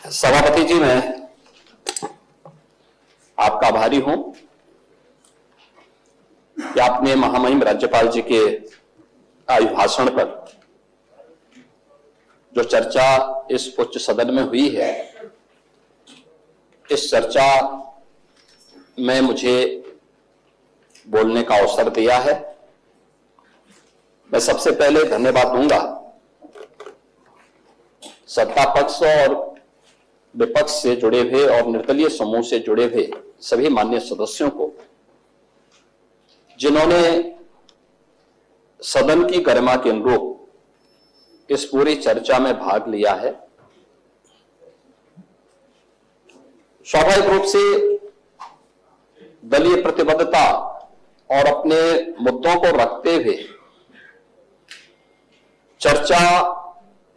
सभापति जी, मैं आपका आभारी हूं कि आपने महामहिम राज्यपाल जी के अभिभाषण पर जो चर्चा इस उच्च सदन में हुई है, इस चर्चा में मुझे बोलने का अवसर दिया है। मैं सबसे पहले धन्यवाद दूंगा सत्ता पक्ष और विपक्ष से जुड़े हुए और निर्दलीय समूह से जुड़े हुए सभी माननीय सदस्यों को, जिन्होंने सदन की गरिमा के अनुरूप इस पूरी चर्चा में भाग लिया है। स्वाभाविक रूप से दलीय प्रतिबद्धता और अपने मुद्दों को रखते हुए चर्चा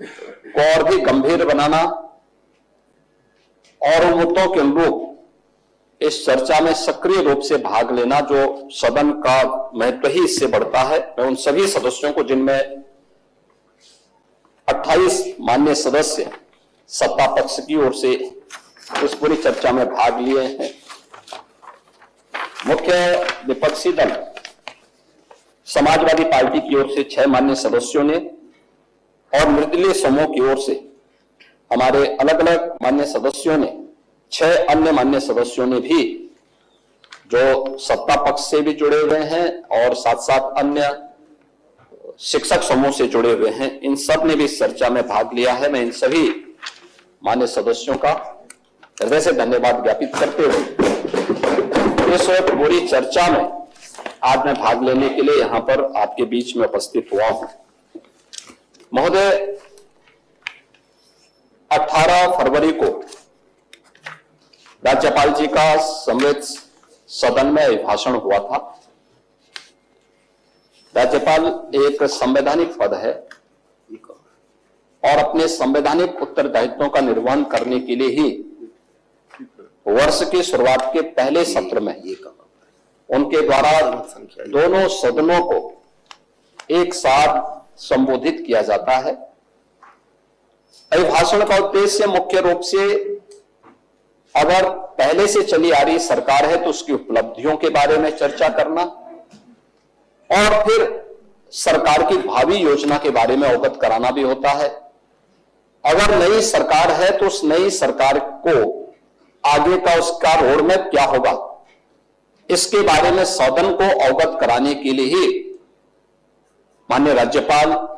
को और भी गंभीर बनाना और उन मुद्दों के अनुरूप इस चर्चा में सक्रिय रूप से भाग लेना, जो सदन का महत्व ही इससे बढ़ता है। मैं उन सभी सदस्यों को, जिनमें 28 माननीय सदस्य सत्ता पक्ष की ओर से इस पूरी चर्चा में भाग लिए हैं, मुख्य विपक्षी दल समाजवादी पार्टी की ओर से 6 माननीय सदस्यों ने और निर्दलीय समूह की ओर से हमारे अलग अलग माननीय सदस्यों ने, 6 अन्य माननीय सदस्यों ने भी, जो सत्ता पक्ष से भी जुड़े हुए हैं और साथ साथ अन्य शिक्षक समूह से जुड़े हुए हैं, इन सब ने भी इस चर्चा में भाग लिया है। मैं इन सभी माननीय सदस्यों का हृदय से धन्यवाद ज्ञापित करते हुए इस पूरी चर्चा में आज मैं भाग लेने के लिए यहां पर आपके बीच में उपस्थित हुआ हूं। महोदय, 18 फरवरी को राज्यपाल जी का सम्मिलित सदन में अभिभाषण हुआ था। राज्यपाल एक संवैधानिक पद है और अपने संवैधानिक उत्तरदायित्वों का निर्वहन करने के लिए ही वर्ष की शुरुआत के पहले सत्र में उनके द्वारा दोनों सदनों को एक साथ संबोधित किया जाता है। अभिभाषण का उद्देश्य मुख्य रूप से, अगर पहले से चली आ रही सरकार है तो उसकी उपलब्धियों के बारे में चर्चा करना और फिर सरकार की भावी योजना के बारे में अवगत कराना भी होता है। अगर नई सरकार है तो उस नई सरकार को आगे का उसका रोडमैप क्या होगा, इसके बारे में सदन को अवगत कराने के लिए ही माननीय राज्यपाल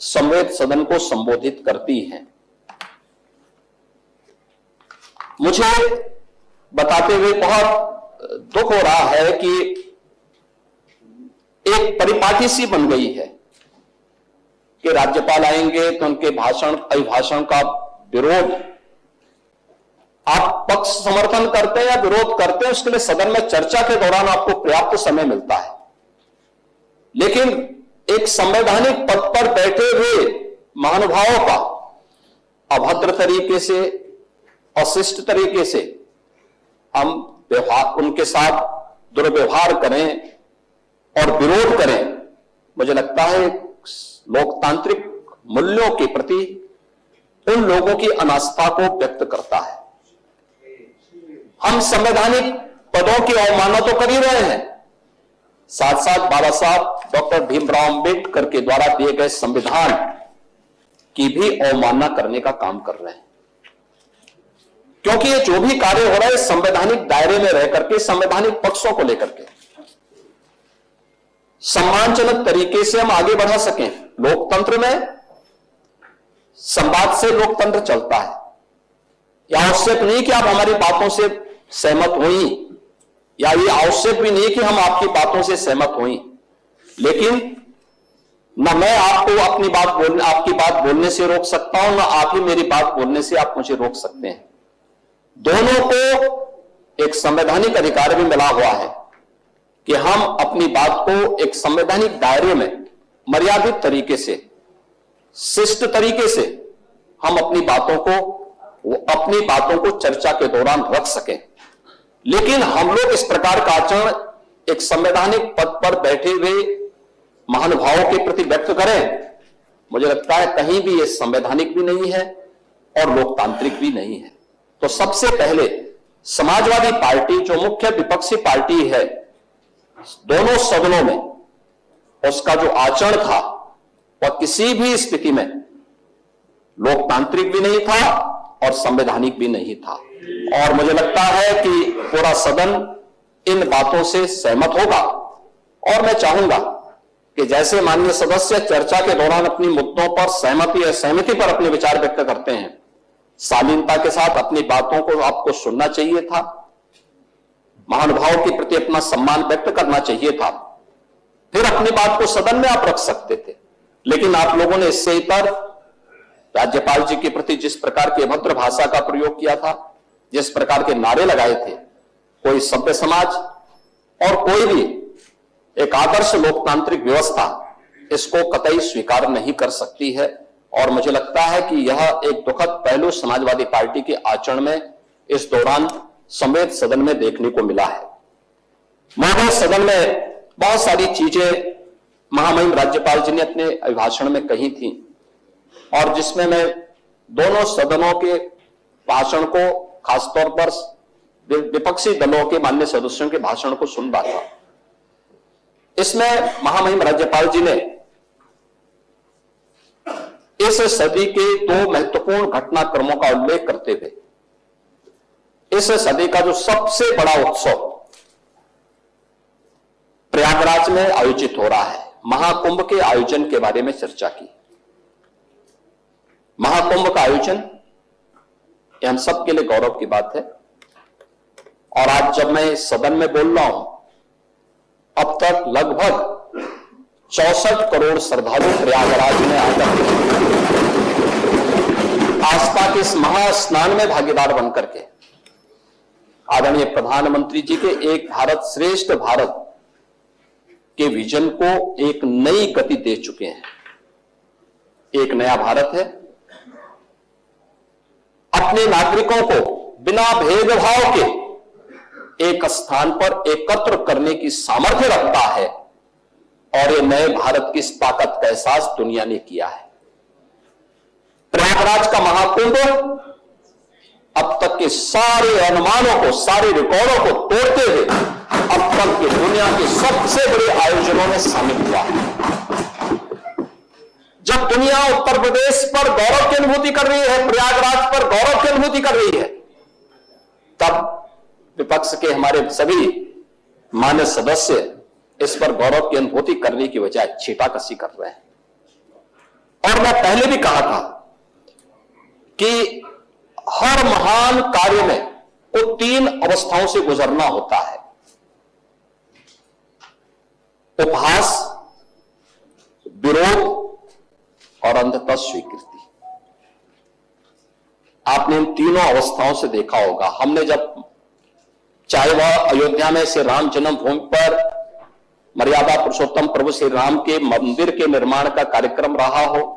सम्मिलित सदन को संबोधित करती हैं। मुझे बताते हुए बहुत दुख हो रहा है कि एक परिपाटी सी बन गई है कि राज्यपाल आएंगे तो उनके अभिभाषण का विरोध, आप पक्ष समर्थन करते हैं या विरोध करते हैं, उसके लिए सदन में चर्चा के दौरान आपको पर्याप्त समय मिलता है। लेकिन एक संवैधानिक पद पर बैठे हुए महानुभावों का अभद्र तरीके से, अशिष्ट तरीके से हम उनके साथ दुर्व्यवहार करें और विरोध करें, मुझे लगता है लोकतांत्रिक मूल्यों के प्रति उन लोगों की अनास्था को व्यक्त करता है। हम संवैधानिक पदों की अवमानना तो कर ही रहे हैं, साथ साथ बाबा साहब डॉक्टर भीमराव अंबेडकर के द्वारा दिए गए संविधान की भी अवमानना करने का काम कर रहे हैं। क्योंकि ये जो भी कार्य हो रहा है संवैधानिक दायरे में रह करके, संवैधानिक पक्षों को लेकर के सम्मानजनक तरीके से हम आगे बढ़ा सकें। लोकतंत्र में संवाद से लोकतंत्र चलता है। यह आवश्यक नहीं कि आप हमारी बातों से सहमत होई, या ये आवश्यक भी नहीं कि हम आपकी बातों से सहमत होई, लेकिन न मैं आपको आपकी बात बोलने से रोक सकता हूं, न आप ही मेरी बात बोलने से आप मुझे रोक सकते हैं। दोनों को एक संवैधानिक अधिकार भी मिला हुआ है कि हम अपनी बात को एक संवैधानिक दायरे में मर्यादित तरीके से, शिष्ट तरीके से हम अपनी बातों को चर्चा के दौरान रख सकें। लेकिन हम लोग इस प्रकार का आचरण एक संवैधानिक पद पर बैठे हुए महानुभावों के प्रति व्यक्त करें, मुझे लगता है कहीं भी ये संवैधानिक भी नहीं है और लोकतांत्रिक भी नहीं है। तो सबसे पहले समाजवादी पार्टी जो मुख्य विपक्षी पार्टी है दोनों सदनों में, उसका जो आचरण था वह किसी भी स्थिति में लोकतांत्रिक भी नहीं था और संवैधानिक भी नहीं था। और मुझे लगता है कि पूरा सदन इन बातों से सहमत होगा। और मैं चाहूंगा कि जैसे माननीय सदस्य चर्चा के दौरान अपनी मुद्दों पर सहमति पर अपने विचार व्यक्त करते हैं, शालीनता के साथ अपनी बातों को आपको सुनना चाहिए था, महानुभाव के प्रति अपना सम्मान व्यक्त करना चाहिए था, फिर अपनी बात को सदन में आप रख सकते थे। लेकिन आप लोगों ने इससे इतर राज्यपाल जी के प्रति जिस प्रकार की अभद्र भाषा का प्रयोग किया था, जिस प्रकार के नारे लगाए थे, कोई सभ्य समाज और कोई भी एक आदर्श लोकतांत्रिक व्यवस्था इसको कतई स्वीकार नहीं कर सकती है। और मुझे लगता है कि यह एक दुखद पहलू समाजवादी पार्टी के आचरण में इस दौरान समेत सदन में देखने को मिला है। महोदय, सदन में बहुत सारी चीजें महामहिम राज्यपाल जी ने अपने अभिभाषण में कही थी और जिसमें मैं दोनों सदनों के भाषण को, खासतौर पर विपक्षी दलों के माननीय सदस्यों के भाषण को सुन रहा था। इसमें महामहिम राज्यपाल जी ने इस सदी के दो महत्वपूर्ण घटनाक्रमों का उल्लेख करते हुए इस सदी का जो सबसे बड़ा उत्सव प्रयागराज में आयोजित हो रहा है, महाकुंभ के आयोजन के बारे में चर्चा की। महाकुंभ का आयोजन ये हम सबके लिए गौरव की बात है। और आज जब मैं इस सदन में बोल रहा हूं, अब तक लगभग 64 करोड़ श्रद्धालु प्रयागराज में आकर आस्था के इस महास्नान में भागीदार बनकर के आदरणीय प्रधानमंत्री जी के एक भारत श्रेष्ठ भारत के विजन को एक नई गति दे चुके हैं। एक नया भारत है, अपने नागरिकों को बिना भेदभाव के एक स्थान पर एकत्र करने की सामर्थ्य रखता है और ये नए भारत की इस ताकत का एहसास दुनिया ने किया है। प्रयागराज का महाकुंभ अब तक के सारे अनुमानों को, सारे रिकॉर्डों को तोड़ते हुए अब तक की दुनिया के सबसे बड़े आयोजनों में शामिल हुआ है। जब दुनिया उत्तर प्रदेश पर गौरव की अनुभूति कर रही है, प्रयागराज पर गौरव की अनुभूति कर रही है, तब विपक्ष के हमारे सभी मान्य सदस्य इस पर गौरव की अनुभूति करने की बजाय छीटाकशी कर रहे हैं। और मैं पहले भी कहा था कि हर महान कार्य में को 3 अवस्थाओं से गुजरना होता है: उपहास, विरोध और अंततः स्वीकृति। आपने इन तीनों अवस्थाओं से देखा होगा। हमने जब, चाहे वह अयोध्या में श्री राम जन्मभूमि पर मर्यादा पुरुषोत्तम प्रभु श्री राम के मंदिर के निर्माण का कार्यक्रम रहा हो,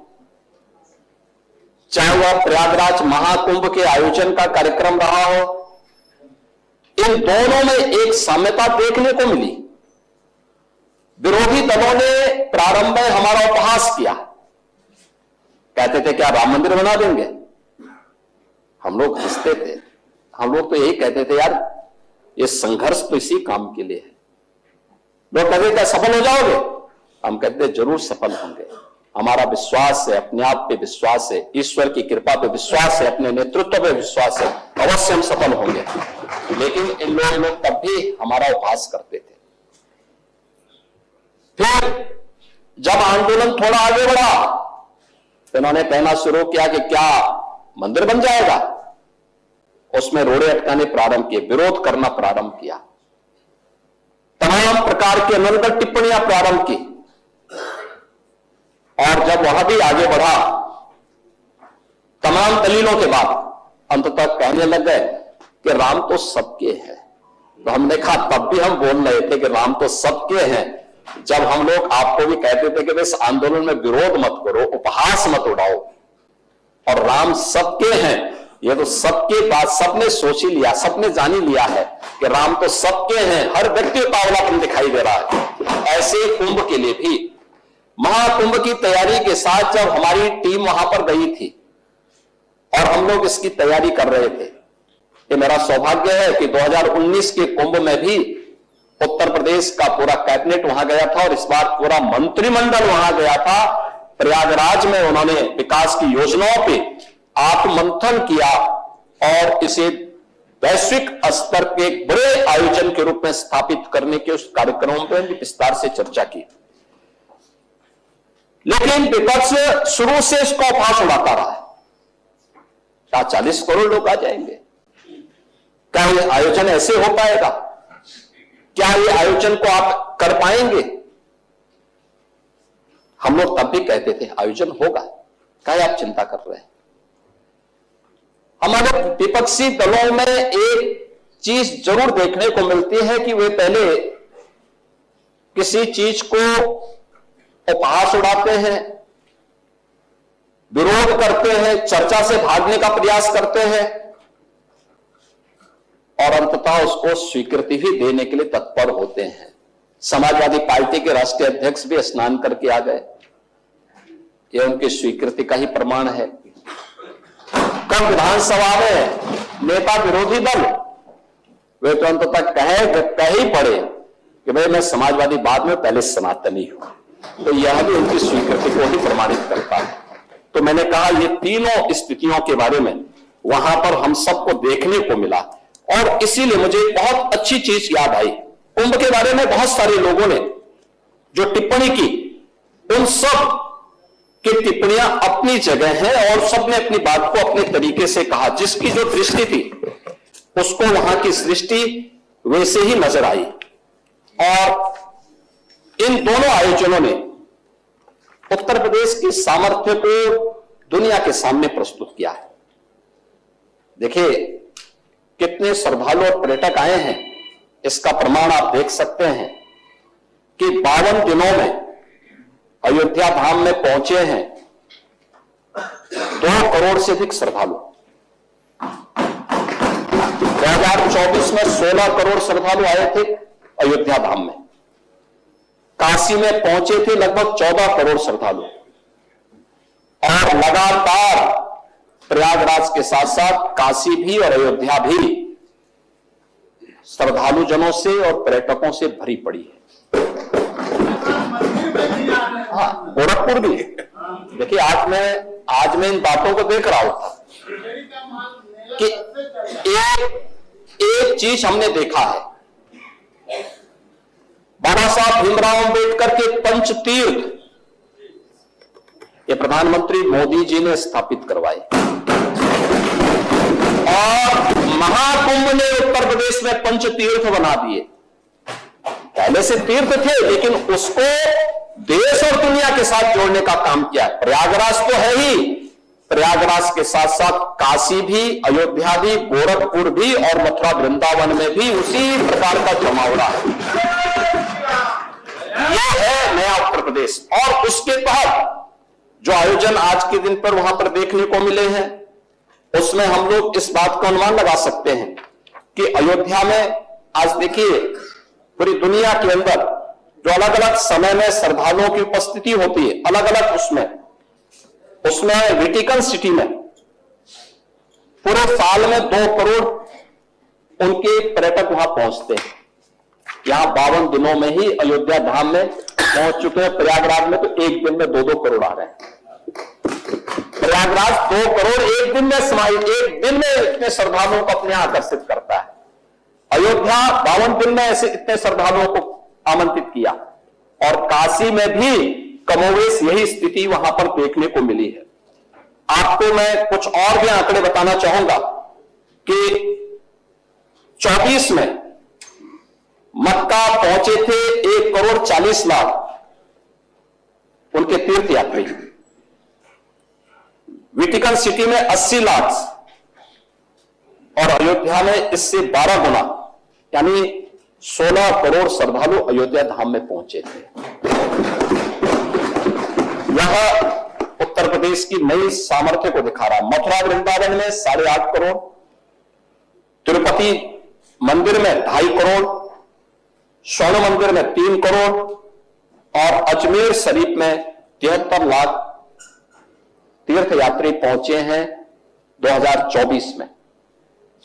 चाहे वह प्रयागराज महाकुंभ के आयोजन का कार्यक्रम रहा हो, इन दोनों में एक साम्यता देखने को मिली। विरोधी दलों ने प्रारंभ में हमारा उपहास किया, कहते थे क्या राम मंदिर बना देंगे। हम लोग हंसते थे, हम लोग तो यही कहते थे यार ये संघर्ष तो इसी काम के लिए है। लोग कहते थे सफल हो जाओगे, हम कहते जरूर सफल होंगे। हमारा विश्वास है, अपने आप पे विश्वास है, ईश्वर की कृपा पे विश्वास है, अपने नेतृत्व पे विश्वास है, अवश्य हम सफल होंगे। लेकिन इन लोग तब भी हमारा उपहास करते थे। फिर जब आंदोलन थोड़ा आगे बढ़ा तो इन्होंने कहना शुरू किया कि क्या मंदिर बन जाएगा। उसमें रोड़े अटकाने प्रारंभ किए, विरोध करना प्रारंभ किया, तमाम प्रकार की अनर्गल टिप्पणियां प्रारंभ की। और जब वह भी आगे बढ़ा, तमाम दलीलों के बाद अंततः कहने लग गए कि राम तो सबके हैं। तो हमने कहा, तब भी हम बोल रहे थे कि राम तो सबके हैं, जब हम लोग आपको भी कहते थे कि इस आंदोलन में विरोध मत करो, उपहास मत उड़ाओ, और राम सबके हैं। ये तो सबके बात सबने सोच ही लिया, सबने जान ही लिया है कि राम तो सबके हैं, हर व्यक्ति को पावलापन दिखाई दे रहा है। ऐसे कुंभ के लिए भी महाकुंभ की तैयारी के साथ जब हमारी टीम वहां पर गई थी और हम लोग इसकी तैयारी कर रहे थे, ये मेरा सौभाग्य है कि 2019 के कुंभ में भी उत्तर प्रदेश का पूरा कैबिनेट वहां गया था और इस बार पूरा मंत्रिमंडल वहां गया था। प्रयागराज में उन्होंने विकास की योजनाओं पे आत्ममंथन किया और इसे वैश्विक स्तर के एक बड़े आयोजन के रूप में स्थापित करने के उस कार्यक्रमों पर भी विस्तार से चर्चा की। लेकिन विपक्ष शुरू से इसको उपहास उड़ाता रहा है। क्या 40 करोड़ लोग आ जाएंगे? क्या ये आयोजन ऐसे हो पाएगा? क्या ये आयोजन को आप कर पाएंगे? हम लोग तब भी कहते थे आयोजन होगा, क्या आप चिंता कर रहे हैं? हमारे विपक्षी दलों में एक चीज जरूर देखने को मिलती है कि वे पहले किसी चीज को उपहास उड़ाते हैं, विरोध करते हैं, चर्चा से भागने का प्रयास करते हैं और अंततः उसको स्वीकृति भी देने के लिए तत्पर होते हैं। समाजवादी पार्टी के राष्ट्रीय अध्यक्ष भी स्नान करके आ गए, यह उनकी स्वीकृति का ही प्रमाण है। कल विधानसभा में नेता विरोधी दल वे तो अंततः कह ही पड़े कि भाई मैं समाजवादी, बाद में पहले सनातनी हूं, तो यह भी उनकी स्वीकृति को ही प्रमाणित करता है। तो मैंने कहा ये तीनों स्थितियों के बारे में वहां पर हम सबको देखने को मिला और इसीलिए मुझे बहुत अच्छी चीज याद आई। कुंभ के बारे में बहुत सारे लोगों ने जो टिप्पणी की, उन सब की टिप्पणियां अपनी जगह हैं और सबने अपनी बात को अपने तरीके से कहा। जिसकी जो दृष्टि थी उसको वहां की सृष्टि वैसे ही नजर आई और इन दोनों आयोजनों ने उत्तर प्रदेश की सामर्थ्य को दुनिया के सामने प्रस्तुत किया है। देखिए कितने श्रद्धालु और पर्यटक आए हैं, इसका प्रमाण आप देख सकते हैं कि 52 दिनों में अयोध्या धाम में पहुंचे हैं 2 करोड़ से अधिक श्रद्धालु। 2024 में 16 करोड़ श्रद्धालु आए थे अयोध्या धाम में। काशी में पहुंचे थे लगभग 14 करोड़ श्रद्धालु और लगातार प्रयागराज के साथ साथ काशी भी और अयोध्या भी श्रद्धालु जनों से और पर्यटकों से भरी पड़ी है। हाँ, गोरखपुर भी। देखिए आज मैं इन बातों को देख रहा था कि एक चीज हमने देखा है, बाबा साहब भीमराव अंबेडकर के पंचतीर्थ ये प्रधानमंत्री मोदी जी ने स्थापित करवाए और महाकुंभ ने उत्तर प्रदेश में पंचतीर्थ बना दिए। पहले से तीर्थ थे लेकिन उसको देश और दुनिया के साथ जोड़ने का काम किया। प्रयागराज तो है ही, प्रयागराज के साथ साथ काशी भी, अयोध्या भी, गोरखपुर भी और मथुरा वृंदावन में भी उसी प्रकार का जमावड़ा है। यह है नया उत्तर प्रदेश और उसके तहत जो आयोजन आज के दिन पर वहां पर देखने को मिले हैं उसमें हम लोग इस बात का अनुमान लगा सकते हैं कि अयोध्या में आज देखिए पूरी दुनिया के अंदर जो अलग अलग समय में श्रद्धालुओं की उपस्थिति होती है, अलग अलग उसमें वेटिकन सिटी में पूरे साल में 2 करोड़ उनके पर्यटक वहां पहुंचते हैं। यहां 52 दिनों में ही अयोध्या धाम में पहुंच चुके हैं। प्रयागराज में तो एक दिन में 2-2 करोड़ आ रहे हैं। प्रयागराज 2 करोड़ एक दिन में इतने श्रद्धालुओं को अपने आकर्षित करता है। अयोध्या 52 दिन में ऐसे इतने श्रद्धालुओं को आमंत्रित किया और काशी में भी कमोवेश यही स्थिति वहां पर देखने को मिली है। आपको मैं कुछ और भी आंकड़े बताना चाहूंगा कि 24 में मक्का पहुंचे थे 1 करोड़ 40 लाख उनके तीर्थ यात्री, वेटिकन सिटी में 80 लाख और अयोध्या में इससे 12 गुना यानी 16 करोड़ श्रद्धालु अयोध्या धाम में पहुंचे थे। यह उत्तर प्रदेश की नई सामर्थ्य को दिखा रहा। मथुरा वृंदावन में 8.5 करोड़, तिरुपति मंदिर में 2.5 करोड़, स्वर्ण मंदिर में 3 करोड़ और अजमेर शरीफ में 73 लाख तीर्थ यात्री पहुंचे हैं 2024 में।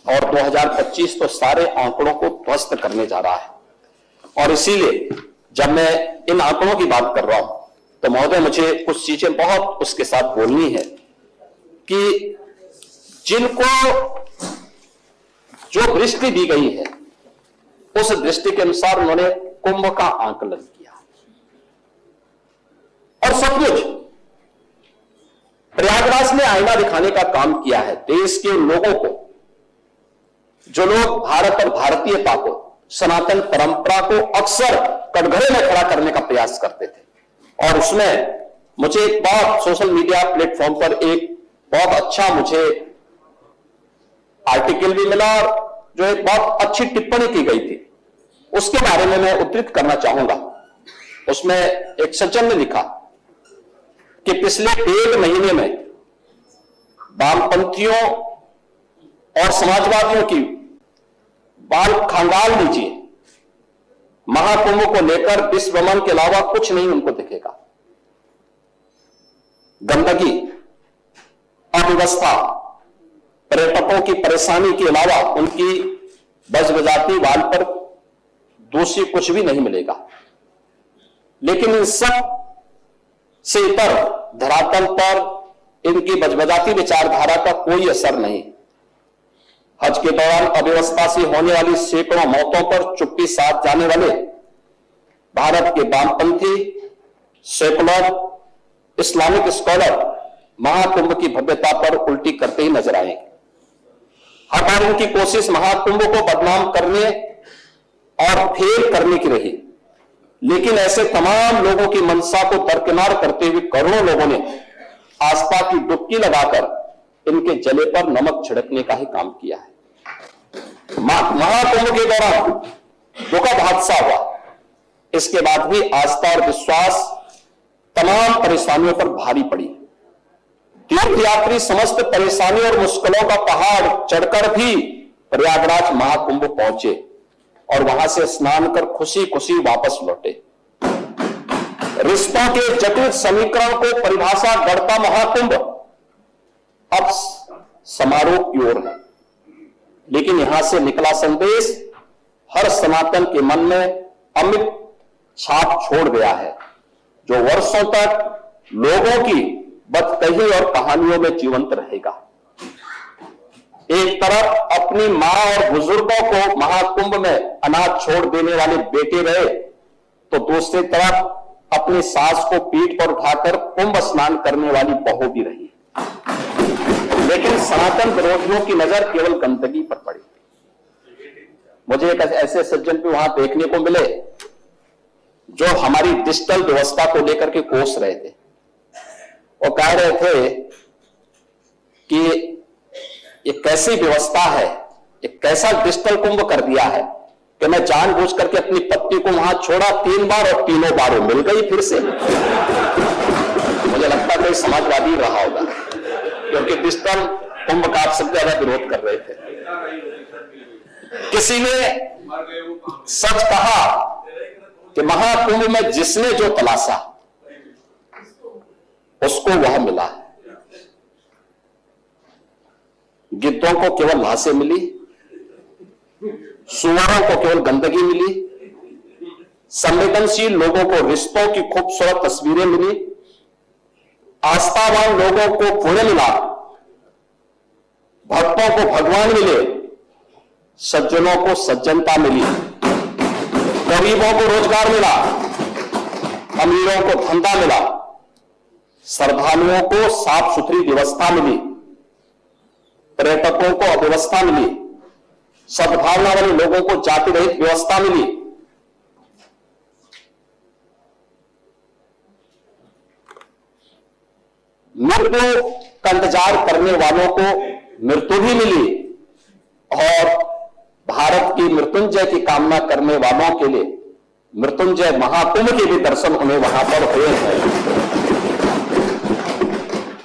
और 2025 तो सारे आंकड़ों को ध्वस्त करने जा रहा है। और इसीलिए जब मैं इन आंकड़ों की बात कर रहा हूं तो महोदय मुझे कुछ चीजें बहुत उसके साथ बोलनी है कि जिनको जो दृष्टि दी गई है उस दृष्टि के अनुसार उन्होंने कुंभ का आकलन किया और सचमुच प्रयागराज ने आईना दिखाने का काम किया है देश के लोगों को, जो लोग भारत और भारतीयता को, सनातन परंपरा को अक्सर कटघरे में खड़ा करने का प्रयास करते थे। और उसमें मुझे एक बहुत सोशल मीडिया प्लेटफॉर्म पर एक बहुत अच्छा मुझे आर्टिकल भी मिला और जो एक बहुत अच्छी टिप्पणी की गई थी उसके बारे में मैं उद्धृत करना चाहूंगा। उसमें एक सज्जन ने लिखा कि पिछले 1 महीने में वामपंथियों और समाजवादियों की बाल खंगाल लीजिए, महाकुंभ को लेकर विश्व भ्रमण के अलावा कुछ नहीं उनको दिखेगा। गंदगी, अव्यवस्था, पर्यटकों की परेशानी के अलावा उनकी बजबजाती वाल पर दोषी कुछ भी नहीं मिलेगा। लेकिन इन सब से इतर धरातल पर इनकी बजबजाती विचारधारा का कोई असर नहीं। हज के दौरान अव्यवस्था से होने वाली सैकड़ों मौतों पर चुप्पी साध जाने वाले भारत के वामपंथी, सेकुलर, इस्लामिक स्कॉलर महाकुंभ की भव्यता पर उल्टी करते ही नजर आएंगे। हर बार इनकी कोशिश महाकुंभ को बदनाम करने और फेल करने की रही, लेकिन ऐसे तमाम लोगों की मंशा को दरकिनार करते हुए करोड़ों लोगों ने आस्था की डुबकी लगाकर इनके जले पर नमक छिड़कने का ही काम किया है। महाकुंभ के दौरान दुखद हादसा हुआ, इसके बाद भी आस्था और विश्वास तमाम परेशानियों पर भारी पड़ी। तीर्थयात्री समस्त परेशानी और मुश्किलों का पहाड़ चढ़कर भी प्रयागराज महाकुंभ पहुंचे और वहां से स्नान कर खुशी खुशी वापस लौटे। रिश्तों के जटिल समीकरण को परिभाषा गढ़ता महाकुंभ अब समारोह की ओर है, लेकिन यहां से निकला संदेश हर सनातन के मन में अमिट छाप छोड़ गया है, जो वर्षों तक लोगों की बदकही और कहानियों में जीवंत रहेगा। एक तरफ अपनी मां और बुजुर्गों को महाकुंभ में अनाथ छोड़ देने वाले बेटे रहे, तो दूसरी तरफ अपनी सास को पीठ पर उठाकर कुंभ स्नान करने वाली बहू भी रही। लेकिन सनातन विरोधियों की नजर केवल गंदगी पर पड़ी। मुझे एक ऐसे सज्जन भी वहां देखने को मिले जो हमारी डिजिटल व्यवस्था को लेकर के कोस रहे थे। वो कह रहे थे कि ये कैसी व्यवस्था है, ये कैसा डिजिटल कुंभ कर दिया है कि मैं जानबूझ करके अपनी पत्नी को वहां छोड़ा 3 बार और तीनों बार मिल गई फिर से। मुझे लगता कोई समाजवादी रहा होगा, क्योंकि डिजिटल कुंभ का आप सब ज्यादा विरोध कर रहे थे। किसी ने सच कहा कि महाकुंभ में जिसने जो तलाशा उसको वह मिला। गिद्धों को केवल लाशें मिली, सुअरों को केवल गंदगी मिली, संवेदनशील लोगों को रिश्तों की खूबसूरत तस्वीरें मिली, आस्थावान लोगों को पुण्य मिला, भक्तों को भगवान मिले, सज्जनों को सज्जनता मिली, गरीबों को रोजगार मिला, अमीरों को धंधा मिला, श्रद्धालुओं को साफ सुथरी व्यवस्था मिली, पर्यटकों को अव्यवस्था मिली, सद्भावना वाले लोगों को जाति रहित व्यवस्था मिली। मृत्यु का इंतजार करने वालों को मृत्यु भी मिली और भारत की मृत्युंजय की कामना करने वालों के लिए मृत्युंजय महाकुंभ के भी दर्शन उन्हें वहां पर हुए हैं।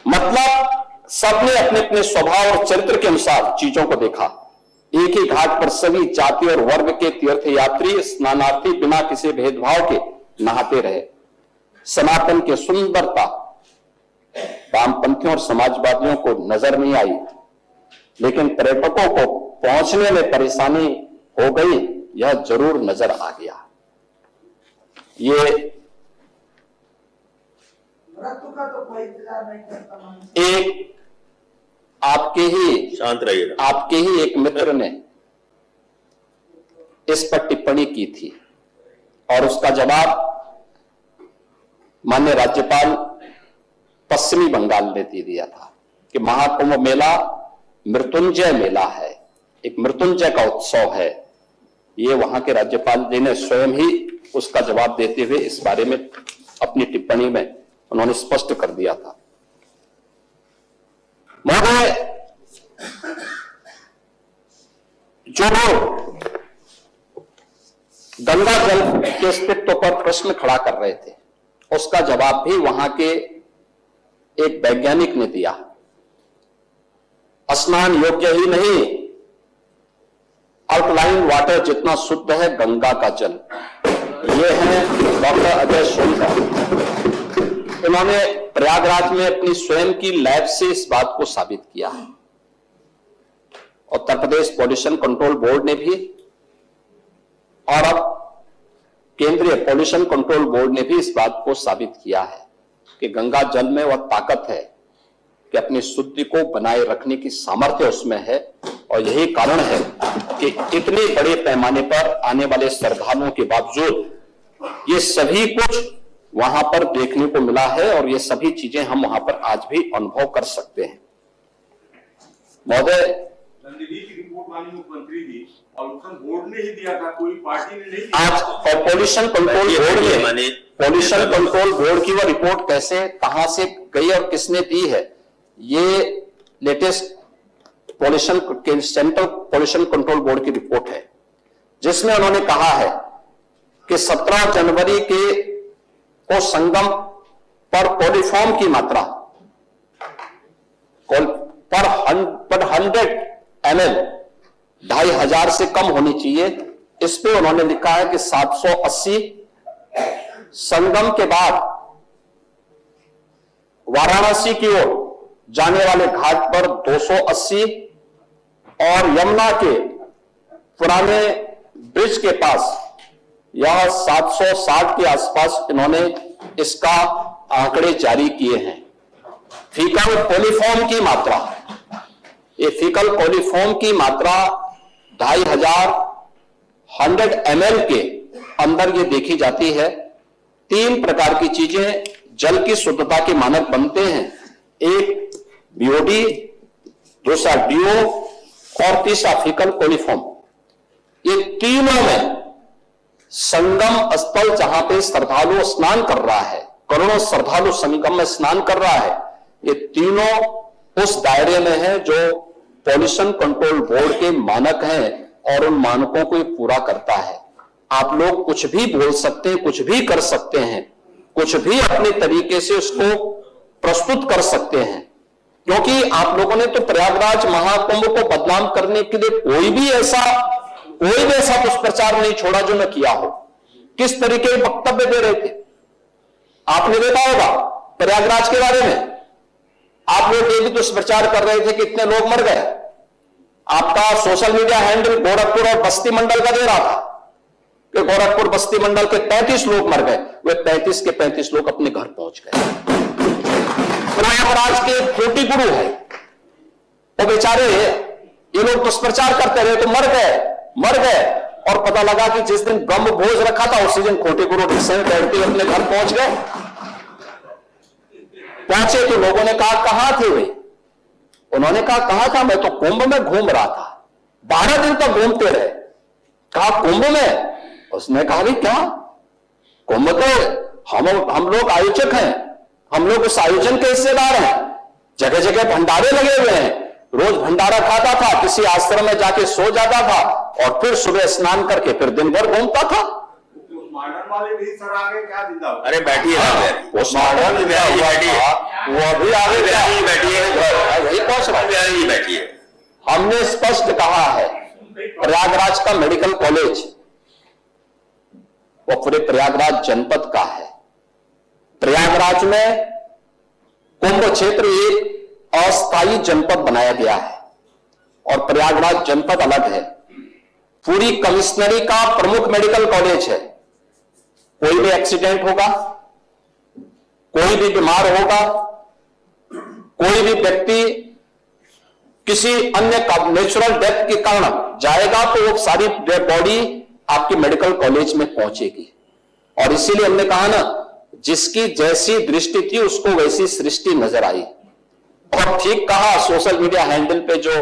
मतलब सबने अपने अपने स्वभाव और चरित्र के अनुसार चीजों को देखा। एक ही घाट पर सभी जाति और वर्ग के तीर्थयात्री स्नानार्थी बिना किसी भेदभाव के नहाते रहे। सनातन की सुंदरता वामपंथियों और समाजवादियों को नजर नहीं आई, लेकिन पर्यटकों को पहुंचने में परेशानी हो गई, यह जरूर नजर आ गया। ये का तो कोई इंतजार नहीं करता। एक आपके ही शांत रहिए, आपके ही एक मित्र ने इस पर टिप्पणी की थी और उसका जवाब माननीय राज्यपाल पश्चिमी बंगाल ने दे दिया था कि महाकुंभ मेला मृत्युंजय मेला है, एक मृत्युंजय का उत्सव है। ये वहां के राज्यपाल जी ने स्वयं ही उसका जवाब देते हुए इस बारे में अपनी टिप्पणी में उन्होंने स्पष्ट कर दिया था। महोदय, जो लोग गंगा जल के अस्तित्व पर प्रश्न खड़ा कर रहे थे, उसका जवाब भी वहां के एक वैज्ञानिक ने दिया। स्नान योग्य ही नहीं, अल्कलाइन वाटर जितना शुद्ध है गंगा का जल। ये है डॉक्टर अजय शोलकर। इन्होंने प्रयागराज में अपनी स्वयं की लैब से इस बात को साबित किया है। Uttar Pradesh pollution control board ने भी और अब केंद्रीय पॉल्यूशन कंट्रोल बोर्ड ने भी इस बात को साबित किया है कि गंगा जल में वह ताकत है कि अपनी शुद्धि को बनाए रखने की सामर्थ्य उसमें है। और यही कारण है कि इतने बड़े पैमाने पर आने वाले श्रद्धालुओं के बावजूद ये सभी कुछ वहां पर देखने को मिला है और ये सभी चीजें हम वहां पर आज भी अनुभव कर सकते हैं। महोदय, की रिपोर्ट माननीय मुख्यमंत्री जी पॉल्यूशन बोर्ड ने ही दिया था, कोई पार्टी ने नहीं दिया। आज पॉल्यूशन कंट्रोल बोर्ड की वह रिपोर्ट कैसे, कहां से गई और किसने दी है, ये latest central pollution control board की रिपोर्ट है, जिसमें उन्होंने कहा है कि 17 जनवरी को संगम पर कोलिफॉर्म की मात्रा पर 100 ml 2500 से कम होनी चाहिए। इस पे उन्होंने लिखा है कि 780, संगम के बाद वाराणसी की ओर जाने वाले घाट पर 280 और यमुना के पुराने ब्रिज के पास यह 760 के आसपास इन्होंने इसका आंकड़े जारी किए हैं। फीकल कोलिफॉर्म की मात्रा, ये फीकल कोलिफॉर्म की मात्रा 2500 100 ml के अंदर ये देखी जाती है। 3 प्रकार की चीजें जल की शुद्धता के मानक बनते हैं, एक बीओडी, दूसरा डीओ और तीसरा फीकल कोलिफॉर्म। ये तीनों में संगम स्थल जहां पे श्रद्धालु स्नान कर रहा है, करोड़ों श्रद्धालु संगम में स्नान कर रहा है, ये तीनों उस दायरे में है जो पॉल्यूशन कंट्रोल बोर्ड के मानक हैं और उन मानकों को पूरा करता है। आप लोग कुछ भी बोल सकते हैं, कुछ भी कर सकते हैं, कुछ भी अपने तरीके से उसको प्रस्तुत कर सकते हैं, क्योंकि आप लोगों ने तो प्रयागराज महाकुंभ को बदनाम करने के लिए कोई भी ऐसा दुष्प्रचार नहीं छोड़ा जो न किया हो। किस तरीके के वक्तव्य दे रहे थे, आपने देखा होगा प्रयागराज के बारे में। आप लोग ये भी दुष्प्रचार कर रहे थे कि इतने लोग मर गए। आपका सोशल मीडिया हैंडल गोरखपुर और बस्ती मंडल का दे रहा था कि गोरखपुर बस्ती मंडल के 35 लोग मर गए। वे 35 के 35 लोग अपने घर पहुंच गए। प्रयागराज के कोटि गुरु है, वो बेचारे ये लोग दुष्प्रचार करते रहे तो मर गए और पता लगा कि जिस दिन ब्रह्म भोज रखा था उसी दिन कोटि गुरु रिक्शे में बैठते अपने घर पहुंच गए। पहुंचे तो लोगों ने कहा कहां थे वे? उन्होंने कहा कहां था, मैं तो कुंभ में घूम रहा था। 12 दिन तक घूमते रहे। कहा कुंभ में? उसने कहा भी क्या कुंभ तो हम लोग आयोजक हैं, हम लोग उस आयोजन के हिस्सेदार हैं। जगह जगह भंडारे लगे हुए हैं, रोज भंडारा खाता था, किसी आश्रम में जाके सो जाता था और फिर सुबह स्नान करके फिर दिन भर घूमता था। मॉडर्न वाले भी सर आगे क्या जिंदा? अरे बैठिए वो अभी आगे बैठिए। हमने स्पष्ट कहा है, प्रयागराज का मेडिकल कॉलेज वो पूरे प्रयागराज जनपद का है। प्रयागराज में कुंभ क्षेत्र एक अस्थायी जनपद बनाया गया है और प्रयागराज जनपद अलग है। पूरी कमिश्नरी का प्रमुख मेडिकल कॉलेज है। कोई भी एक्सीडेंट होगा, कोई भी बीमार होगा, कोई भी व्यक्ति किसी अन्य नेचुरल डेथ के कारण जाएगा तो वो सारी डेड बॉडी आपकी मेडिकल कॉलेज में पहुंचेगी। और इसीलिए हमने कहा ना, जिसकी जैसी दृष्टि थी उसको वैसी सृष्टि नजर आई। और ठीक कहा, सोशल मीडिया हैंडल पे जो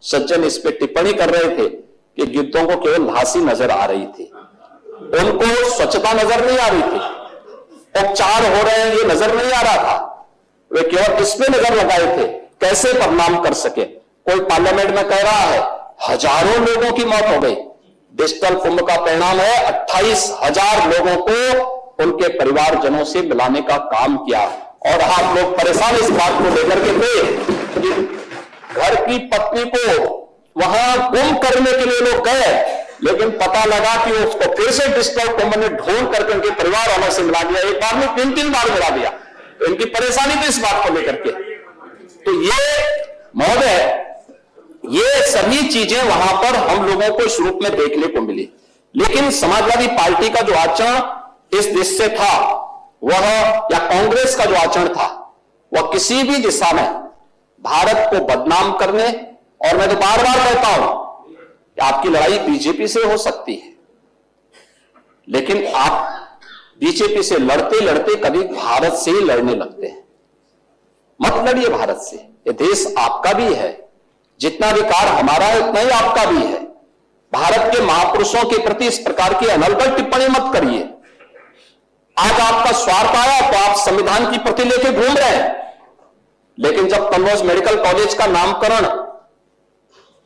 सज्जन इस पे टिप्पणी कर रहे थे कि गिद्धों को केवल लाशी नजर आ रही थी, उनको स्वच्छता नजर नहीं आ रही थी, उपचार हो रहे हैं ये नजर नहीं आ रहा था, वे केवल इसमें नजर लगाए थे कैसे बदनाम कर सके। कोई पार्लियामेंट में कह रहा है हजारों लोगों की मौत हो गई। डिजिटल कुंभ का परिणाम है 28,000 लोगों को उनके परिवारजनों से मिलाने का काम किया। और आप लोग परेशान इस बात को लेकर के थे कि घर की पत्नी को वहां गुम करने के लिए लोग गए, लेकिन पता लगा कि उसको फिर से डिजिटल कुंभ ने ढूंढ करके उनके परिवार वालों से मिला दिया। एक बार में 3-3 बार मिला दिया। तो इनकी परेशानी थी इस बात को लेकर के। तो ये महोदय, ये सभी चीजें वहां पर हम लोगों को इस रूप में देखने को मिली। लेकिन समाजवादी पार्टी का जो आचरण इस देश से था वह, या कांग्रेस का जो आचरण था, वह किसी भी दिशा में भारत को बदनाम करने, और मैं तो बार बार कहता हूं कि आपकी लड़ाई बीजेपी से हो सकती है, लेकिन आप बीजेपी से लड़ते लड़ते कभी भारत से ही लड़ने लगते हैं। मत लड़िए भारत से, ये देश आपका भी है, जितना अधिकार हमारा है उतना ही आपका भी है। भारत के महापुरुषों के प्रति इस प्रकार की अनर्गल टिप्पणी मत करिए। आज आपका स्वार्थ आया तो आप संविधान की प्रति लेके घूम रहे हैं, लेकिन जब कन्नौज मेडिकल कॉलेज का नामकरण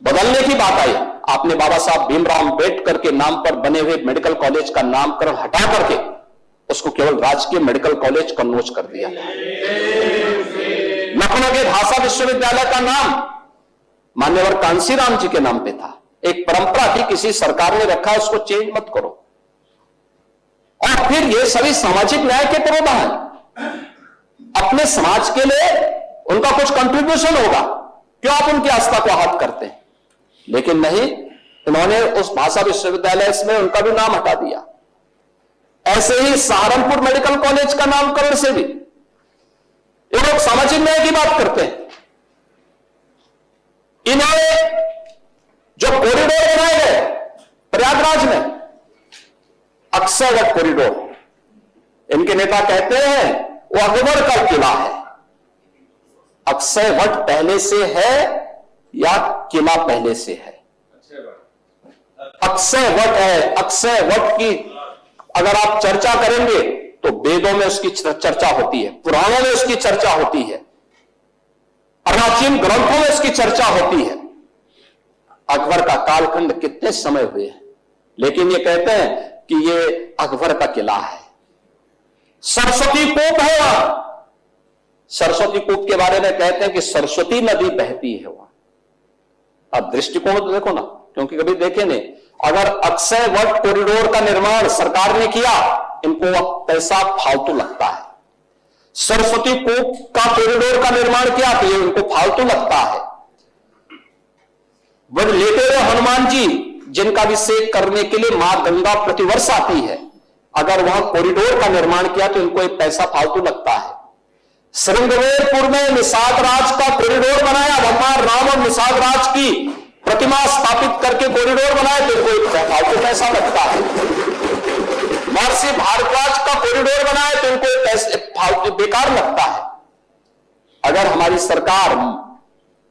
बदलने की बात आई, आपने बाबा साहब भीमराव अंबेडकर के नाम पर बने हुए मेडिकल कॉलेज का नामकरण हटा करके उसको केवल राजकीय मेडिकल कॉलेज कन्नौज कर दिया। लखनऊ के भाषा विश्वविद्यालय का नाम मान्यवर कांशीराम जी के नाम पे था। एक परंपरा थी, किसी सरकार ने रखा, उसको चेंज मत करो। और फिर ये सभी सामाजिक न्याय के पुरोधा हैं। अपने समाज के लिए उनका कुछ कंट्रीब्यूशन होगा, क्यों आप उनकी आस्था को आहत करते हैं? लेकिन नहीं, उन्होंने उस भाषा विश्वविद्यालय में उनका भी नाम हटा दिया। ऐसे ही सहारनपुर मेडिकल कॉलेज का नामकरण से भी ये लोग सामाजिक न्याय की बात करते हैं। इन्होंने जो कॉरिडोर बनाए गए प्रयागराज में, अक्षयवट कॉरिडोर, इनके नेता कहते हैं वो अकबर का किला है। अक्षयवट पहले से है या किला पहले से है? अक्षयवट है। अक्षयवट की अगर आप चर्चा करेंगे तो वेदों में उसकी चर्चा होती है, पुराणों में उसकी चर्चा होती है, प्राचीन ग्रंथों में उसकी चर्चा होती है। अकबर का कालखंड कितने समय हुए हैं, लेकिन ये कहते हैं कि ये अकबर का किला है। सरस्वती कूप है वहां। सरस्वती कूप के बारे में कहते हैं कि सरस्वती नदी बहती है वहां। अब दृष्टिकोण तो देखो ना, क्योंकि कभी देखे नहीं। अगर अक्षयवट कॉरिडोर का निर्माण सरकार ने किया, इनको पैसा फालतू लगता है। सरस्वती कूप का कॉरिडोर का निर्माण किया तो ये इनको फालतू लगता है। वह लेटे हुए हनुमान जी जिनका अभिषेक करने के लिए मां गंगा प्रतिवर्ष आती है, अगर वहां कॉरिडोर का निर्माण किया तो इनको एक पैसा फालतू लगता है। श्रृंगवेरपुर में निषाद राज का कॉरिडोर बनाया, भगवान राम और निषाद राज की प्रतिमा स्थापित करके कॉरिडोर बनाए तो इनको एक फालतू पैसा लगता है। महर्षि भारद्वाज का कॉरिडोर बनाए तो इनको पैसे फालतू बेकार लगता है। अगर हमारी सरकार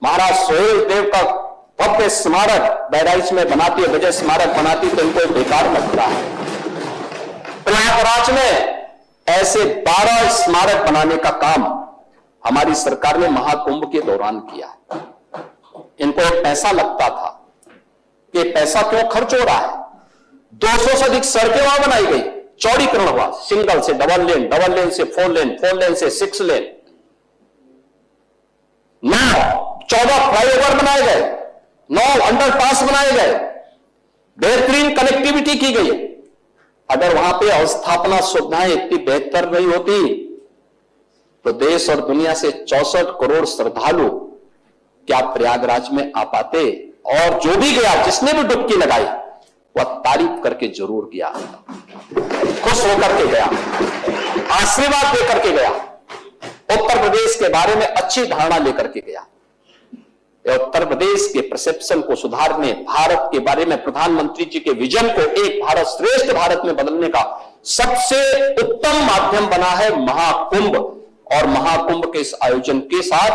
महाराज सोहेल देव का भव्य स्मारक बहराइच में बनाती है, विजय स्मारक बनाती, तो इनको बेकार लगता है। प्रयागराज में ऐसे 12 स्मारक बनाने का काम हमारी सरकार ने महाकुंभ के दौरान किया। इनको एक पैसा लगता था कि पैसा क्यों खर्च हो रहा है। 200 से अधिक सड़कें वहां बनाई गई, चौड़ीकरण हुआ, सिंगल से डबल लेन, डबल लेन से 4 लेन, 4 लेन से 6 लेन, 14 फ्लाईओवर बनाए गए, 9 अंडरपास बनाए गए, बेहतरीन कनेक्टिविटी की गई। अगर वहां पे अवस्थापना सुविधाएं इतनी बेहतर नहीं होती तो देश और दुनिया से 64 करोड़ श्रद्धालु क्या प्रयागराज में आ पाते और जो भी गया, जिसने भी डुबकी लगाई, वह तारीफ करके जरूर गया, खुश होकर के गया, आशीर्वाद देकर के गया, उत्तर प्रदेश के बारे में अच्छी धारणा लेकर के गया। उत्तर प्रदेश के परसेप्शन को सुधारने, भारत के बारे में प्रधानमंत्री जी के विजन को एक भारत श्रेष्ठ भारत में बदलने का सबसे उत्तम माध्यम बना है महाकुंभ। और महाकुंभ के इस आयोजन के साथ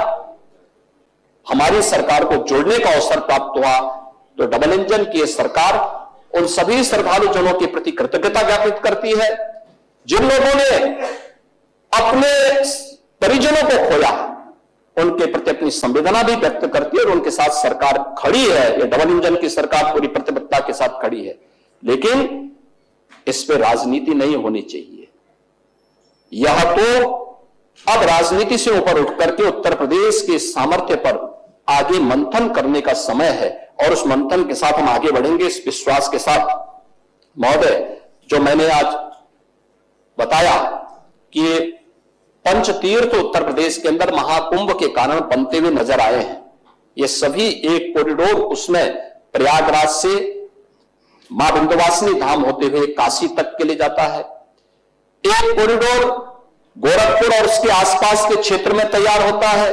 हमारी सरकार को जोड़ने का अवसर प्राप्त हुआ। तो डबल इंजन की सरकार उन सभी श्रद्धालु जनों के प्रति कृतज्ञता ज्ञापित करती है जिन लोगों ने अपने परिजनों को खोया, उनके प्रति अपनी संवेदना भी व्यक्त करती है और उनके साथ सरकार खड़ी है। ये डबल इंजन की सरकार पूरी प्रतिबद्धता के साथ खड़ी है, लेकिन इस पे राजनीति नहीं होनी चाहिए। यह तो अब राजनीति से ऊपर उठ करके उत्तर प्रदेश के सामर्थ्य पर आगे मंथन करने का समय है और उस मंथन के साथ हम आगे बढ़ेंगे इस विश्वास के साथ। महोदय, जो मैंने आज बताया कि पंचतीर्थ उत्तर प्रदेश के अंदर महाकुंभ के कारण बनते हुए नजर आए हैं, ये सभी एक कॉरिडोर उसमें प्रयागराज से मां विंध्यवासिनी धाम होते हुए काशी तक के लिए जाता है। एक कॉरिडोर गोरखपुर और उसके आसपास के क्षेत्र में तैयार होता है,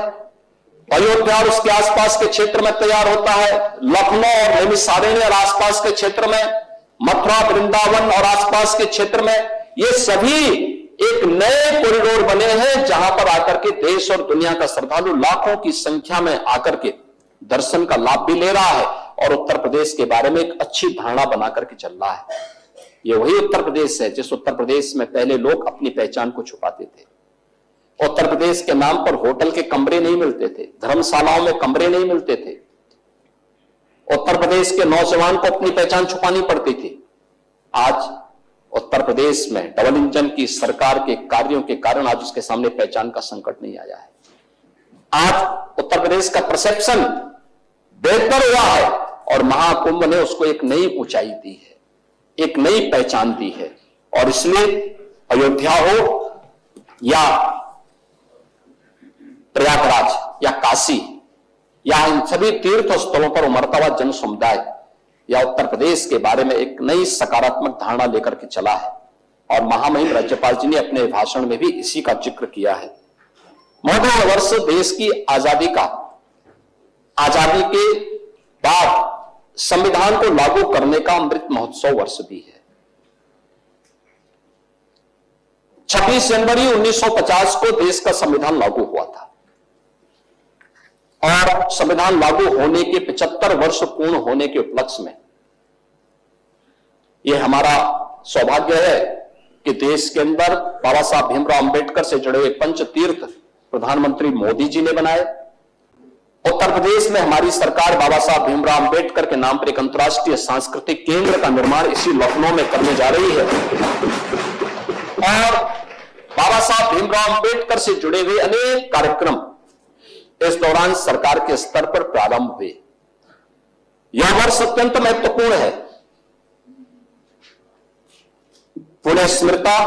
अयोध्या और उसके आसपास के क्षेत्र में तैयार होता है, लखनऊ और नैमिषारण्य और आसपास के क्षेत्र में, मथुरा वृंदावन और आसपास के क्षेत्र में, ये सभी एक नए कॉरिडोर बने हैं जहां पर आकर के देश और दुनिया का श्रद्धालु लाखों की संख्या में आकर के दर्शन का लाभ भी ले रहा है और उत्तर प्रदेश के बारे में एक अच्छी धारणा बना करके चल रहा है। ये वही उत्तर प्रदेश है जिस उत्तर प्रदेश में पहले लोग अपनी पहचान को छुपाते थे। उत्तर प्रदेश के नाम पर होटल के कमरे नहीं मिलते थे, धर्मशालाओं में कमरे नहीं मिलते थे। उत्तर प्रदेश के नौजवान को अपनी पहचान छुपानी पड़ती थी। आज उत्तर प्रदेश में डबल इंजन की सरकार के कार्यों के कारण आज उसके सामने पहचान का संकट नहीं आया है। आज उत्तर प्रदेश का परसेप्शन बेहतर हुआ है और महाकुंभ ने उसको एक नई ऊंचाई दी है, एक नई पहचान दी है। और इसलिए अयोध्या हो या प्रयागराज या काशी या इन सभी तीर्थ स्थलों पर उमड़ता हुआ जन समुदाय या उत्तर प्रदेश के बारे में एक नई सकारात्मक धारणा लेकर के चला है। और महामहिम राज्यपाल जी ने अपने भाषण में भी इसी का जिक्र किया है। महोदय, वर्ष देश की आजादी का, आजादी के बाद संविधान को लागू करने का अमृत महोत्सव वर्ष भी है। 26 जनवरी 1950 को देश का संविधान लागू हुआ था और संविधान लागू होने के 75 वर्ष पूर्ण होने के उपलक्ष्य में यह हमारा सौभाग्य है कि देश के अंदर बाबा साहब भीमराव अंबेडकर से जुड़े हुए पंचतीर्थ प्रधानमंत्री मोदी जी ने बनाए। उत्तर प्रदेश में हमारी सरकार बाबा साहब भीमराव अंबेडकर के नाम पर एक अंतर्राष्ट्रीय सांस्कृतिक केंद्र का निर्माण इसी लखनऊ में करने जा रही है और बाबा साहब भीमराव अंबेडकर से जुड़े हुए अनेक कार्यक्रम इस दौरान सरकार के स्तर पर प्रारंभ हुए। यह वर्ष अत्यंत महत्वपूर्ण है। पुण्य स्मृता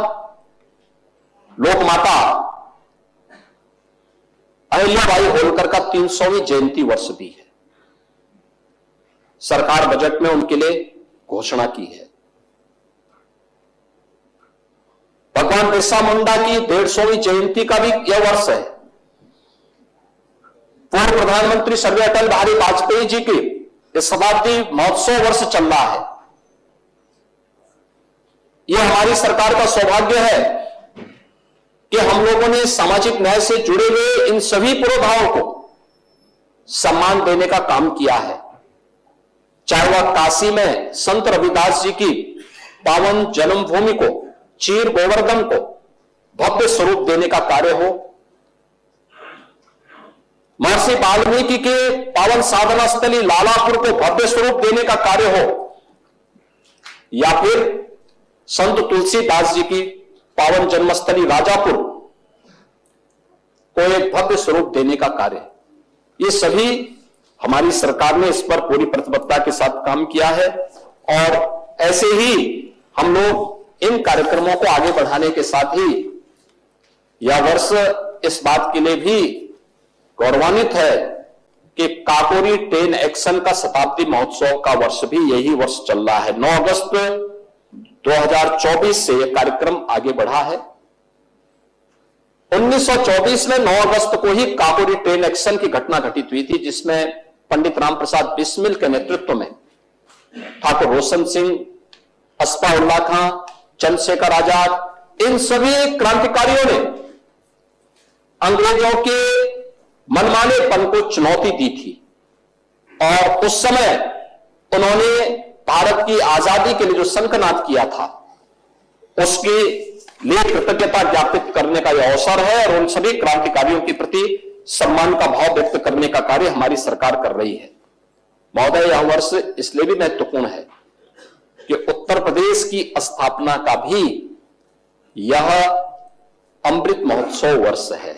लोकमाता अहिल्याबाई होलकर का 300वीं जयंती वर्ष भी है। सरकार बजट में उनके लिए घोषणा की है। भगवान बिरसा मुंडा की 150वीं जयंती का भी यह वर्ष है। पूर्व प्रधानमंत्री स्वर्गीय अटल बिहारी वाजपेयी जी की इस शताब्दी महोत्सव वर्ष चल रहा है। यह हमारी सरकार का सौभाग्य है कि हम लोगों ने सामाजिक न्याय से जुड़े हुए इन सभी पुरोधाओं को सम्मान देने का काम किया है। चाहे वह काशी में संत रविदास जी की पावन जन्मभूमि को, चीर गोवर्धन को भव्य स्वरूप देने का कार्य हो, महर्षि वाल्मीकि के पावन साधना स्थली लालापुर को भव्य स्वरूप देने का कार्य हो, या फिर संत तुलसीदास जी की पावन जन्मस्थली राजापुर को एक भव्य स्वरूप देने का कार्य, ये सभी हमारी सरकार ने इस पर पूरी प्रतिबद्धता के साथ काम किया है। और ऐसे ही हम लोग इन कार्यक्रमों को आगे बढ़ाने के साथ ही यह वर्ष इस बात के लिए भी गौरवान्वित है कि काकोरी ट्रेन एक्शन का शताब्दी महोत्सव का वर्ष भी यही वर्ष चल रहा है। 9 अगस्त 2024 से यह कार्यक्रम आगे बढ़ा है। 1924 में 9 अगस्त को ही काकोरी ट्रेन एक्शन की घटना घटित हुई थी, जिसमें पंडित राम प्रसाद बिस्मिल के नेतृत्व में ठाकुर रोशन सिंह, अस्फाउल्लाह खां, चंद्रशेखर आजाद, इन सभी क्रांतिकारियों ने अंग्रेजों के मनमानेपन को चुनौती दी थी और उस समय उन्होंने भारत की आजादी के लिए जो शंखनाद किया था उसके लिए कृतज्ञता ज्ञापित करने का यह अवसर है और उन सभी क्रांतिकारियों के प्रति सम्मान का भाव व्यक्त करने का कार्य हमारी सरकार कर रही है। महोदय, यह वर्ष इसलिए भी महत्वपूर्ण है कि उत्तर प्रदेश की स्थापना का भी यह अमृत महोत्सव वर्ष है।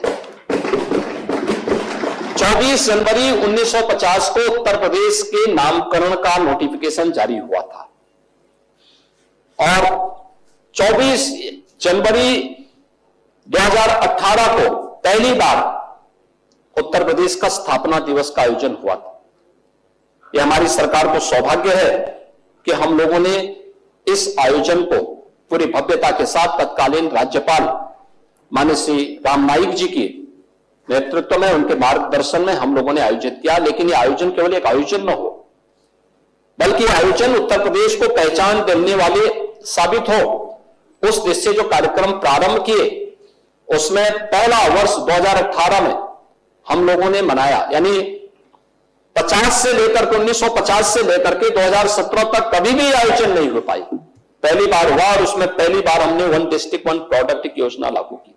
24 जनवरी 1950 को उत्तर प्रदेश के नामकरण का नोटिफिकेशन जारी हुआ था और 24 जनवरी 2018 को पहली बार उत्तर प्रदेश का स्थापना दिवस का आयोजन हुआ था। यह हमारी सरकार को सौभाग्य है कि हम लोगों ने इस आयोजन को पूरी भव्यता के साथ तत्कालीन राज्यपाल माननीय श्री राम नाईक जी की नेतृत्व में, उनके मार्गदर्शन में हम लोगों ने आयोजित किया। लेकिन यह आयोजन केवल एक आयोजन न हो, बल्कि आयोजन उत्तर प्रदेश को पहचान देने वाले साबित हो। उस दृष्टि से जो कार्यक्रम प्रारंभ किए उसमें पहला वर्ष 2018 में हम लोगों ने मनाया, यानी 50 से लेकर के 1950 से लेकर के 2017 तक कभी भी आयोजन नहीं हो पाई, पहली बार हुआ और उसमें पहली बार हमने 1 डिस्ट्रिक्ट 1 प्रोडक्ट की योजना लागू की।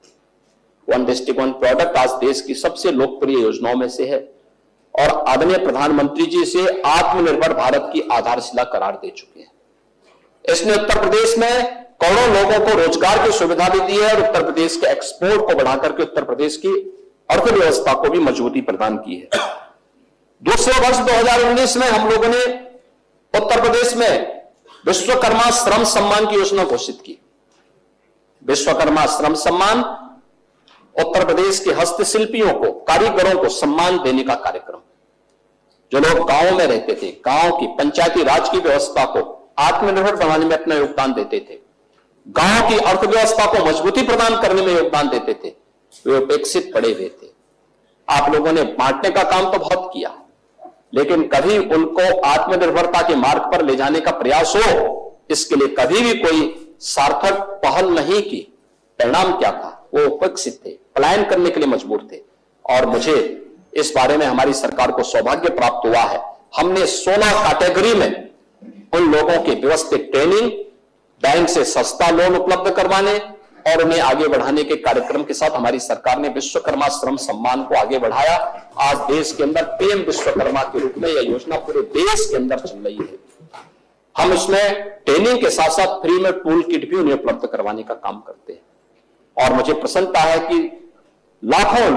1 डिस्ट्रिक्ट 1 प्रोडक्ट आज देश की सबसे लोकप्रिय योजनाओं में से है और आदरणीय प्रधानमंत्री जी से आत्मनिर्भर भारत की आधारशिला करार दे चुके हैं। इसने उत्तर प्रदेश में करोड़ों लोगों को रोजगार की सुविधा भी दी है और उत्तर प्रदेश के एक्सपोर्ट को बढ़ाकर के उत्तर प्रदेश की अर्थव्यवस्था को भी मजबूती प्रदान की है। दूसरे वर्ष 2019 में हम लोगों ने उत्तर प्रदेश में विश्वकर्मा श्रम सम्मान की योजना घोषित की। विश्वकर्मा श्रम सम्मान उत्तर प्रदेश के हस्तशिल्पियों को, कारीगरों को सम्मान देने का कार्यक्रम। जो लोग गांवों में रहते थे, गांव की पंचायती राज की व्यवस्था को आत्मनिर्भर बनाने में अपना योगदान देते थे, गांव की अर्थव्यवस्था को मजबूती प्रदान करने में योगदान देते थे, वे उपेक्षित पड़े हुए थे। आप लोगों ने बांटने का काम तो बहुत किया, लेकिन कभी उनको आत्मनिर्भरता के मार्ग पर ले जाने का प्रयास हो, इसके लिए कभी भी कोई सार्थक पहल नहीं की। परिणाम क्या था? वो उपेक्षित थे, पलायन करने के लिए मजबूर थे। और मुझे इस बारे में हमारी सरकार को सौभाग्य प्राप्त हुआ है। हमने 16 कैटेगरी में उन लोगों की व्यवस्थित ट्रेनिंग, बैंक से सस्ता लोन उपलब्ध करवाने और उन्हें आगे बढ़ाने के कार्यक्रम के साथ हमारी सरकार ने विश्वकर्मा श्रम सम्मान को आगे बढ़ाया। आज देश के अंदर पीएम विश्वकर्मा के रूप में यह योजना पूरे देश के अंदर चल रही है। हम इसमें ट्रेनिंग के साथ साथ फ्री में टूल किट भी उन्हें उपलब्ध करवाने का काम करते हैं और मुझे प्रसन्नता है कि लाखों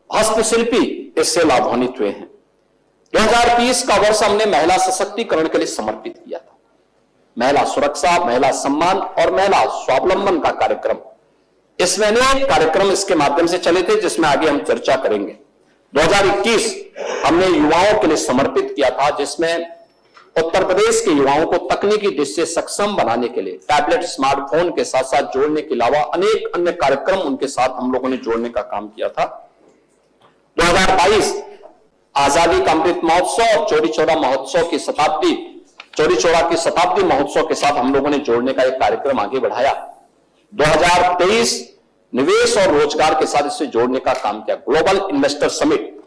हस्तशिल्पी इससे लाभान्वित हुए हैं। 2020 का वर्ष हमने महिला सशक्तिकरण के लिए समर्पित किया था। महिला सुरक्षा, महिला सम्मान और महिला स्वावलंबन का कार्यक्रम, इसमें अनेक कार्यक्रम इसके माध्यम से चले थे जिसमें आगे हम चर्चा करेंगे। 2021 हमने युवाओं के लिए समर्पित किया था, जिसमें उत्तर प्रदेश के युवाओं को तकनीकी दृष्टि से सक्षम बनाने के लिए टैबलेट, स्मार्टफोन के साथ साथ जोड़ने के अलावा अनेक अन्य कार्यक्रम उनके साथ हम लोगों ने जोड़ने का काम किया था। 2022 आजादी का अमृत महोत्सव और चौरी चौरा महोत्सव की शताब्दी, चौरी चौरा की शताब्दी महोत्सव के साथ हम लोगों ने जोड़ने का एक कार्यक्रम आगे बढ़ाया। 2023 निवेश और रोजगार के साथ इसे जोड़ने का काम किया। ग्लोबल इन्वेस्टर समिट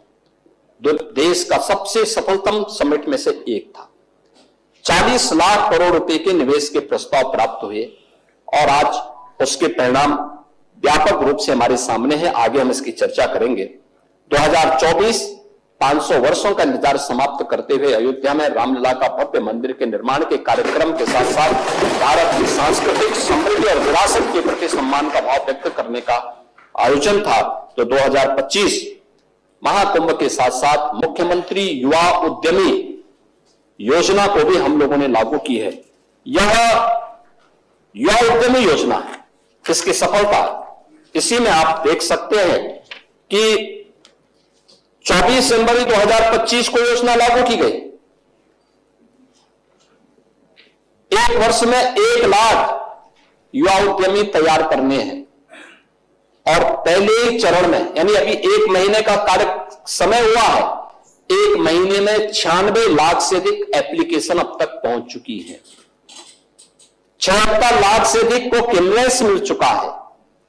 देश का सबसे सफलतम समिट में से एक था। 40 लाख करोड़ रुपए के निवेश के प्रस्ताव प्राप्त हुए और आज उसके परिणाम व्यापक रूप से हमारे सामने है। आगे हम इसकी चर्चा करेंगे। 2024 500 वर्षों का इंतजार समाप्त करते हुए अयोध्या में रामलला का भव्य मंदिर के निर्माण के कार्यक्रम के साथ साथ भारत की सांस्कृतिक समृद्धि और विरासत के प्रति सम्मान का भाव व्यक्त करने का आयोजन था। तो 2025 महाकुंभ के साथ साथ मुख्यमंत्री युवा उद्यमी योजना को भी हम लोगों ने लागू की है। यह युवा उद्यमी योजना है, इसकी सफलता इसी में आप देख सकते हैं कि 24 जनवरी 2025 को योजना लागू की गई। एक वर्ष में 1 लाख युवा उद्यमी तैयार करने हैं और पहले ही चरण में, यानी अभी 1 महीने का कार्य समय हुआ है, 1 महीने में 96 लाख से अधिक एप्लीकेशन अब तक पहुंच चुकी है। 76 लाख से अधिक को क्लियरेंस मिल चुका है।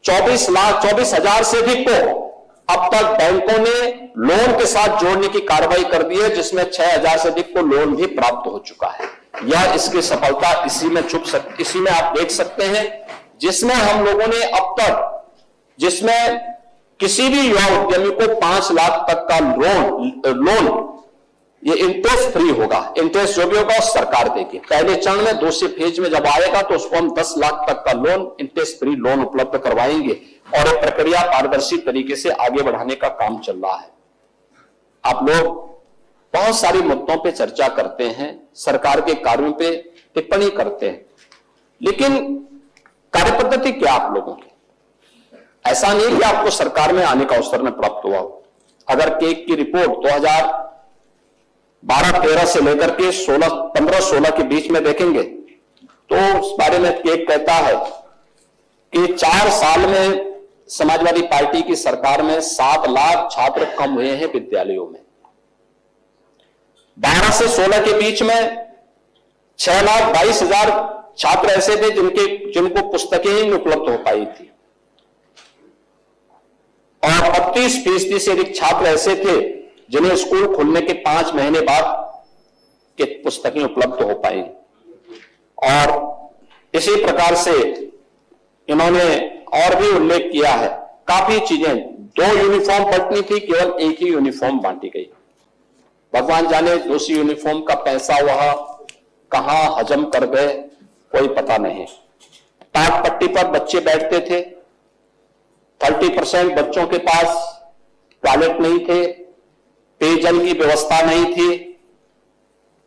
24,000 से अधिक को अब तक बैंकों ने लोन के साथ जोड़ने की कार्रवाई कर दी है, जिसमें 6,000 से अधिक को लोन भी प्राप्त हो चुका है। यह इसकी सफलता इसी में आप देख सकते हैं, जिसमें हम लोगों ने अब तक, जिसमें किसी भी युवा उद्यमी को 5 लाख तक का लोन ये इंटरेस्ट फ्री होगा। इंटरेस्ट जो भी होगा सरकार देगी। पहले चरण में दूसरे फेज में जब आएगा तो उसको हम 10 लाख तक का लोन, इंटरेस्ट फ्री लोन उपलब्ध करवाएंगे और ये प्रक्रिया पारदर्शी तरीके से आगे बढ़ाने का काम चल रहा है। आप लोग बहुत सारे मुद्दों पे चर्चा करते हैं, सरकार के कार्यों पे टिप्पणी करते हैं, लेकिन कार्यपद्धति क्या आप लोगों की? ऐसा नहीं कि आपको सरकार में आने का अवसर में प्राप्त हुआ हो। अगर केक की रिपोर्ट 2012-13 से लेकर के 15-16 के बीच में देखेंगे तो उस बारे में केक कहता है कि 4 साल में समाजवादी पार्टी की सरकार में 7 लाख छात्र कम हुए हैं विद्यालयों में। 12 से 16 के बीच में 6,22,000 छात्र ऐसे थे जिनको पुस्तकें ही नहीं उपलब्ध हो पाई थी और 32% से अधिक छात्र ऐसे थे जिन्हें स्कूल खुलने के 5 महीने बाद के पुस्तकें उपलब्ध हो पाई। और इसी प्रकार से इन्होंने और भी उल्लेख किया है, काफी चीजें, 2 यूनिफॉर्म बंटनी थी, केवल 1 ही यूनिफॉर्म बांटी गई। भगवान जाने दूसरी यूनिफॉर्म का पैसा वह कहां हजम कर गए, कोई पता नहीं। टाट पट्टी पर बच्चे बैठते थे, 30% बच्चों के पास टॉयलेट नहीं थे, पेयजल की व्यवस्था नहीं थी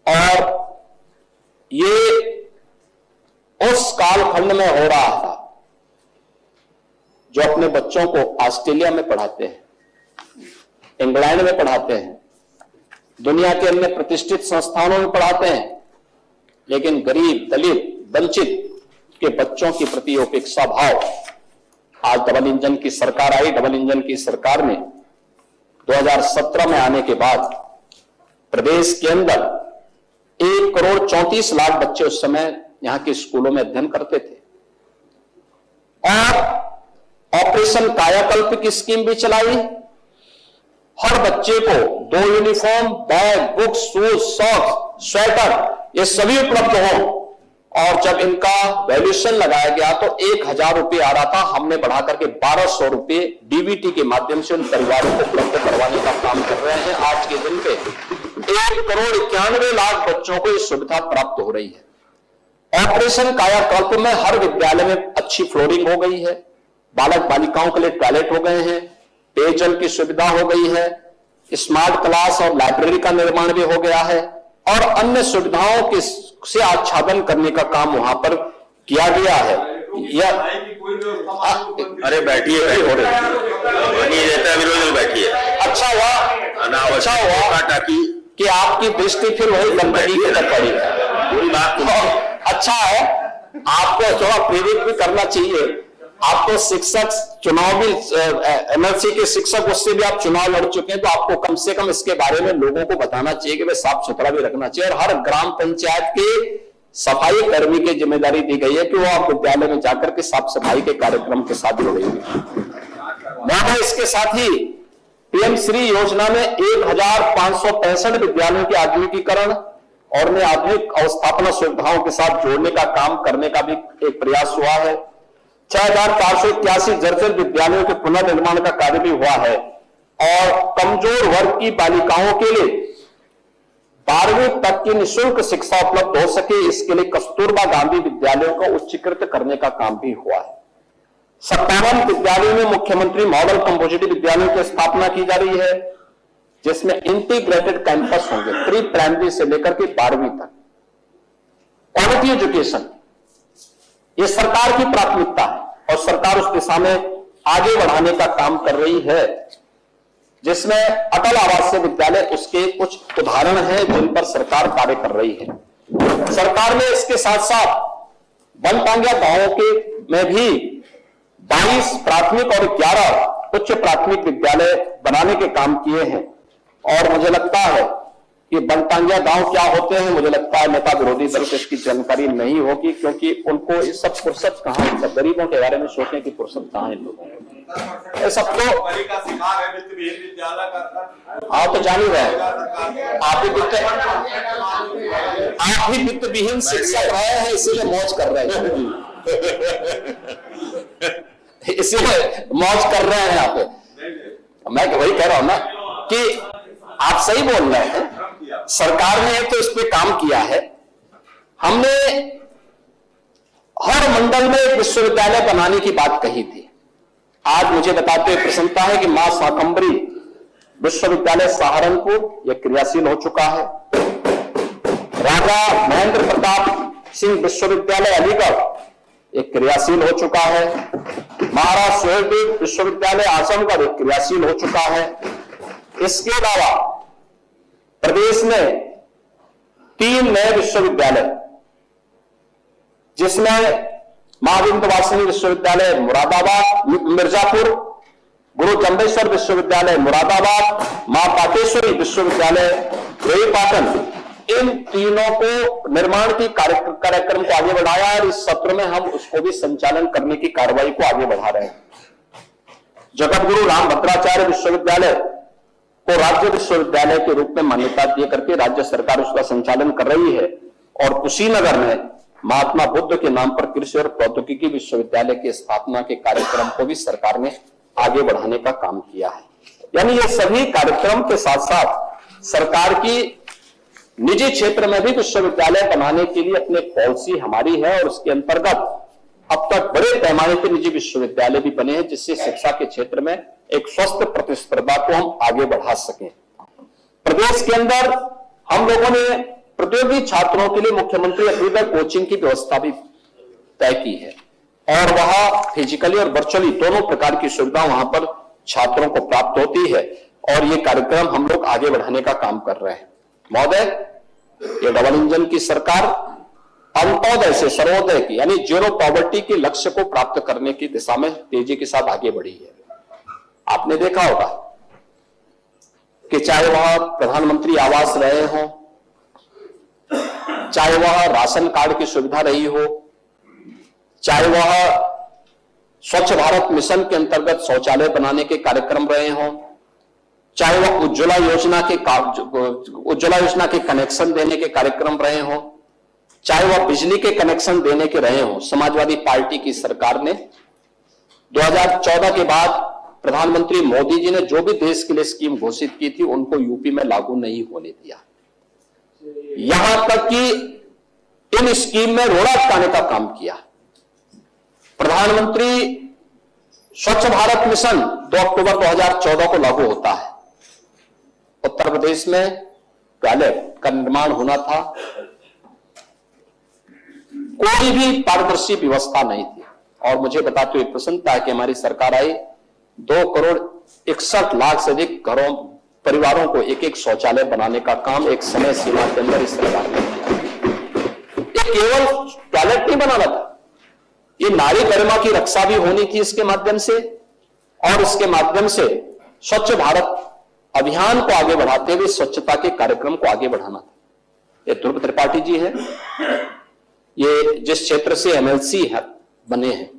और ये उस कालखंड में हो रहा था। जो अपने बच्चों को ऑस्ट्रेलिया में पढ़ाते हैं, इंग्लैंड में पढ़ाते हैं, दुनिया के अन्य प्रतिष्ठित संस्थानों में पढ़ाते हैं, लेकिन गरीब, दलित, वंचित के बच्चों के प्रति उपेक्षा भाव। आज डबल इंजन की सरकार आई। डबल इंजन की सरकार में 2017 में आने के बाद प्रदेश के अंदर 1,34,00,000 बच्चे उस समय यहां के स्कूलों में अध्ययन करते थे और ऑपरेशन कायाकल्प की स्कीम भी चलाई। हर बच्चे को 2 uniform, bag, books, shoes, socks, sweater ये सभी उपलब्ध हो और जब इनका वैल्यूएशन लगाया गया तो 1,000 रुपये आ रहा था, हमने बढ़ाकर के 1,200 रुपये डीबीटी के माध्यम से उन परिवारों को उपलब्ध करवाने का काम कर रहे हैं। आज के दिन पे 1,91,00,000 बच्चों को ये सुविधा प्राप्त हो रही है। ऑपरेशन कायाकल्प में हर विद्यालय में अच्छी फ्लोरिंग हो गई है, बालक बालिकाओं के लिए टॉयलेट हो गए हैं, पेयजल की सुविधा हो गई है, स्मार्ट क्लास और लाइब्रेरी का निर्माण भी हो गया है और अन्य सुविधाओं के से आच्छादन करने का काम वहां पर किया गया है। अरे बैठिए, बैठिए। अच्छा हुआ कि आपकी दृष्टि फिर वही गंदगी की तरफ पड़ी है। अच्छा है, आपको थोड़ा प्रेरित भी करना चाहिए। आपको शिक्षक चुनाव भी, एमएलसी के शिक्षक, उससे भी आप चुनाव लड़ चुके हैं, तो आपको कम से कम इसके बारे में लोगों को बताना चाहिए कि वे साफ सुथरा भी रखना चाहिए। और हर ग्राम पंचायत के सफाई कर्मी की जिम्मेदारी दी गई है कि वो आप विद्यालय में जाकर के साफ सफाई के कार्यक्रम के साथ जुड़ेंगे। इसके साथ ही पीएम श्री योजना में 1,565 विद्यालयों के आधुनिकीकरण और उन्हें आधुनिक अवस्थापना सुविधाओं के साथ जोड़ने का काम करने का भी एक प्रयास हुआ है। 6,481 जर्जर विद्यालयों के पुनर्निर्माण का कार्य भी हुआ है और कमजोर वर्ग की बालिकाओं के लिए 12वीं तक की निःशुल्क शिक्षा उपलब्ध हो सके, इसके लिए कस्तूरबा गांधी विद्यालयों को उच्चीकृत करने का काम भी हुआ है। 57 विद्यालयों में मुख्यमंत्री मॉडल कंपोजिटिव विद्यालयों की स्थापना की जा रही है, जिसमें इंटीग्रेटेड कैंपस होंगे, प्री प्राइमरी से लेकर के 12वीं तक। क्वालिटी एजुकेशन ये सरकार की प्राथमिकता है और सरकार उस दिशा में आगे बढ़ाने का काम कर रही है, जिसमें अटल आवासीय विद्यालय उसके कुछ उदाहरण हैं जिन पर सरकार कार्य कर रही है। सरकार ने इसके साथ साथ बनटांगिया गांवों के में भी 22 प्राथमिक और 11 उच्च प्राथमिक विद्यालय बनाने के काम किए हैं। और मुझे लगता है कि बनटांगिया गांव क्या होते हैं, मुझे लगता है नेता विरोधी दल को इसकी जानकारी नहीं होगी, क्योंकि उनको इस सब फुर्सत कहां है, सब गरीबों के बारे में सोचने की फुर्सत कहां है लोगों को। ये सब तो आप तो जान ही रहे हैं, आप ही वित्त विहीन शिक्षक रहे हैं, इसीलिए मौज कर रहे हैं, इसीलिए मौज कर रहे हैं यहाँ पे। मैं वही कह रहा हूं ना कि आप सही बोल रहे हैं, सरकार ने तो इस पे काम किया है। हमने हर मंडल में एक विश्वविद्यालय बनाने की बात कही थी। आज मुझे बताते हुए प्रसन्नता है कि मां शाकंभरी विश्वविद्यालय सहारनपुर यह क्रियाशील हो चुका है। राजा महेंद्र प्रताप सिंह विश्वविद्यालय अलीगढ़ एक क्रियाशील हो चुका है। महाराज सुहेलदेव विश्वविद्यालय आजमगढ़ एक क्रियाशील हो चुका है। इसके अलावा प्रदेश में 3 नए विश्वविद्यालय, जिसमें मां विंध्यवासिनी विश्वविद्यालय मुरादाबाद मिर्जापुर, गुरु जम्बेश्वर विश्वविद्यालय मुरादाबाद, मां पाटेश्वरी विश्वविद्यालय देवीपाटन, इन तीनों को निर्माण की कार्यक्रम को आगे बढ़ाया और इस सत्र में हम उसको भी संचालन करने की कार्रवाई को आगे बढ़ा रहे हैं। जगतगुरु रामभद्राचार्य विश्वविद्यालय को राज्य विश्वविद्यालय के रूप में मान्यता दे करके राज्य सरकार उसका संचालन कर रही है। और कुशीनगर में महात्मा बुद्ध के नाम पर कृषि और प्रौद्योगिकी विश्वविद्यालय की स्थापना के कार्यक्रम को भी सरकार ने आगे बढ़ाने का काम किया है। यानी ये सभी कार्यक्रम के साथ साथ सरकार की निजी क्षेत्र में भी विश्वविद्यालय बनाने के लिए अपनी पॉलिसी हमारी है और उसके अंतर्गत अब तक बड़े पैमाने पर निजी विश्वविद्यालय भी बने हैं, जिससे शिक्षा के क्षेत्र में एक स्वस्थ प्रतिस्पर्धा को हम आगे बढ़ा सकें। प्रदेश के अंदर हम लोगों ने प्रतियोगी छात्रों के लिए मुख्यमंत्री अभ्युदय कोचिंग की व्यवस्था भी तय की है और वहां फिजिकली और वर्चुअली दोनों प्रकार की सुविधा वहां पर छात्रों को प्राप्त होती है और ये कार्यक्रम हम लोग आगे बढ़ाने का काम कर रहे हैं। महोदय, ये डबल इंजन की सरकार अंत्योदय से सर्वोदय की यानी जीरो पॉवर्टी के लक्ष्य को प्राप्त करने की दिशा में तेजी के साथ आगे बढ़ी है। आपने देखा होगा कि चाहे वह प्रधानमंत्री आवास रहे हो, चाहे वह राशन कार्ड की सुविधा रही हो, चाहे वह स्वच्छ भारत मिशन के अंतर्गत शौचालय बनाने के कार्यक्रम रहे हो, चाहे वह उज्ज्वला योजना के कनेक्शन देने के कार्यक्रम रहे हो, चाहे वह बिजली के कनेक्शन देने के रहे हो। समाजवादी पार्टी की सरकार ने 2014 के बाद प्रधानमंत्री मोदी जी ने जो भी देश के लिए स्कीम घोषित की थी उनको यूपी में लागू नहीं होने दिया। यहां तक कि इन स्कीम में रोड़ा अटकाने का काम किया। प्रधानमंत्री स्वच्छ भारत मिशन 2 अक्टूबर 2014 को लागू होता है। उत्तर प्रदेश में टॉयलेट का निर्माण होना था, कोई भी पारदर्शी व्यवस्था नहीं थी और मुझे बताते हुए प्रसन्नता है कि हमारी सरकार आई 2,61,00,000 से अधिक घरों परिवारों को एक शौचालय बनाने का काम एक समय सीमा के अंदर इस सरकार ने किया। ये केवल टॉयलेट नहीं बनाना था, ये नारी गरिमा की रक्षा भी होनी थी इसके माध्यम से और इसके माध्यम से स्वच्छ भारत अभियान को आगे बढ़ाते हुए स्वच्छता के कार्यक्रम को आगे बढ़ाना था। ये ध्रुव त्रिपाठी जी है, ये जिस क्षेत्र से एमएलसी है बने हैं,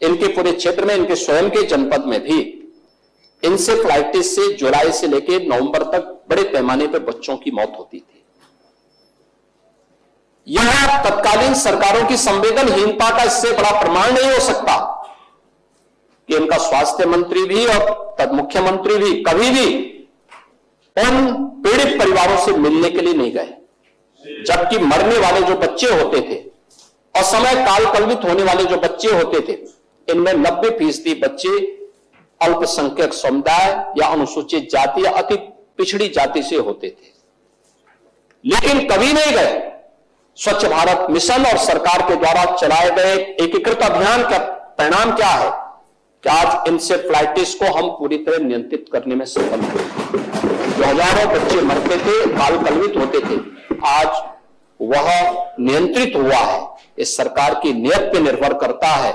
इनके पूरे क्षेत्र में इनके स्वयं के जनपद में भी इंसेफ्लाइटिस से जुलाई से लेकर नवंबर तक बड़े पैमाने पर बच्चों की मौत होती थी। यहां तत्कालीन सरकारों की संवेदनहीनता का इससे बड़ा प्रमाण नहीं हो सकता कि इनका स्वास्थ्य मंत्री भी और मुख्यमंत्री भी कभी भी उन पीड़ित परिवारों से मिलने के लिए नहीं गए, जबकि मरने वाले जो बच्चे होते थे और समय काल कल्पित होने वाले जो बच्चे होते थे, इनमें 90% बच्चे अल्पसंख्यक समुदाय या अनुसूचित जाति या अति पिछड़ी जाति से होते थे। लेकिन कभी नहीं गए स्वच्छ भारत मिशन और सरकार के द्वारा चलाए गए एकीकृत अभियान का परिणाम क्या है कि आज इंसेफ्लाइटिस को हम पूरी तरह नियंत्रित करने में सफल हुए। जो हजारों बच्चे मरते थे, काल कलवित होते थे, आज वह नियंत्रित हुआ है। इस सरकार की नीयत पे निर्भर करता है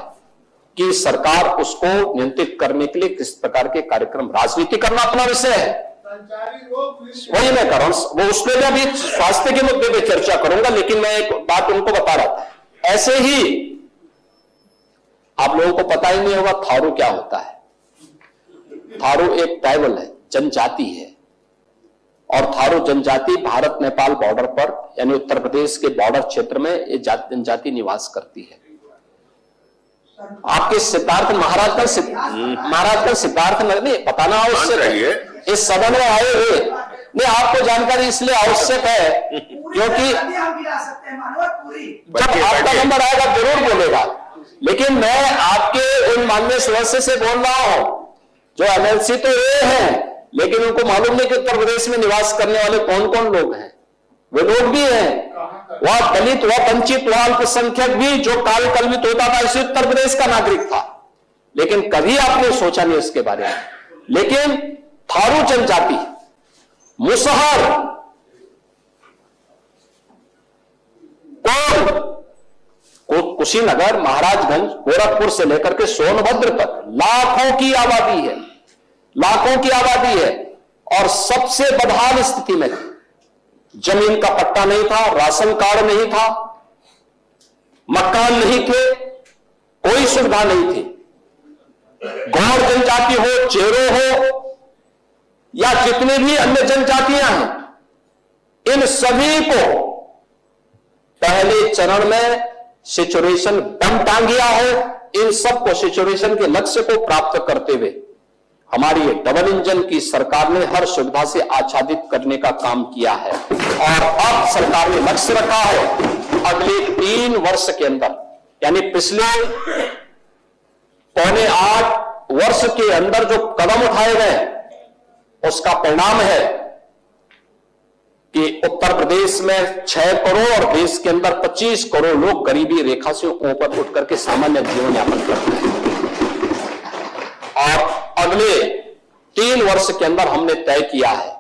कि सरकार उसको नियंत्रित करने के लिए किस प्रकार के कार्यक्रम, राजनीति करना अपना विषय है, वही मैं कर रहा हूं। वो उसमें मैं अभी स्वास्थ्य के मुद्दे पे चर्चा करूंगा, लेकिन मैं एक बात उनको बता रहा था। ऐसे ही आप लोगों को पता ही नहीं होगा थारू क्या होता है। थारू एक ट्राइबल है, जनजाति है, और थारू जनजाति भारत नेपाल बॉर्डर पर यानी उत्तर प्रदेश के बॉर्डर क्षेत्र में ये जनजाति निवास करती है। आपके सिद्धार्थ महाराजगंज सिद्धार्थ नगर नहीं बताना आवश्यक है, इस सदन में आए हुए नहीं, आपको जानकारी इसलिए आवश्यक है क्योंकि जब आपका नंबर आएगा जरूर बोलेगा। लेकिन मैं आपके उन माननीय सदस्य से बोल रहा हूं जो एमएलसी तो ये हैं, लेकिन उनको मालूम नहीं कि उत्तर प्रदेश में निवास करने वाले कौन कौन लोग हैं। वे लोग भी हैं, वह दलित, वह वंचित, वह अल्पसंख्यक भी जो काल कलवित होता था, इसी उत्तर प्रदेश का नागरिक था, लेकिन कभी आपने सोचा नहीं इसके बारे में। लेकिन थारू जनजाति, मुसहर, कुशीनगर, महाराजगंज, गोरखपुर से लेकर के सोनभद्र तक लाखों की आबादी है, लाखों की आबादी है, और सबसे बदहाल स्थिति में जमीन का पट्टा नहीं था, राशन कार्ड नहीं था, मकान नहीं थे, कोई सुविधा नहीं थी। गौड़ जनजाति हो, चेरो हो, या जितनी भी अन्य जनजातियां हैं, इन सभी को पहले चरण में सिचुएशन दम टांगिया है। इन सबको सिचुएशन के लक्ष्य को प्राप्त करते हुए हमारी ये डबल इंजन की सरकार ने हर सुविधा से आच्छादित करने का काम किया है, और अब सरकार ने लक्ष्य रखा है अगले 3 वर्ष के अंदर, यानी पिछले 7.25 वर्ष के अंदर जो कदम उठाए गए उसका परिणाम है कि उत्तर प्रदेश में 6 करोड़ और देश के अंदर 25 करोड़ लोग गरीबी रेखा से ऊपर उठ करके सामान्य जीवन यापन करते हैं। और अगले 3 वर्ष के अंदर हमने तय किया है,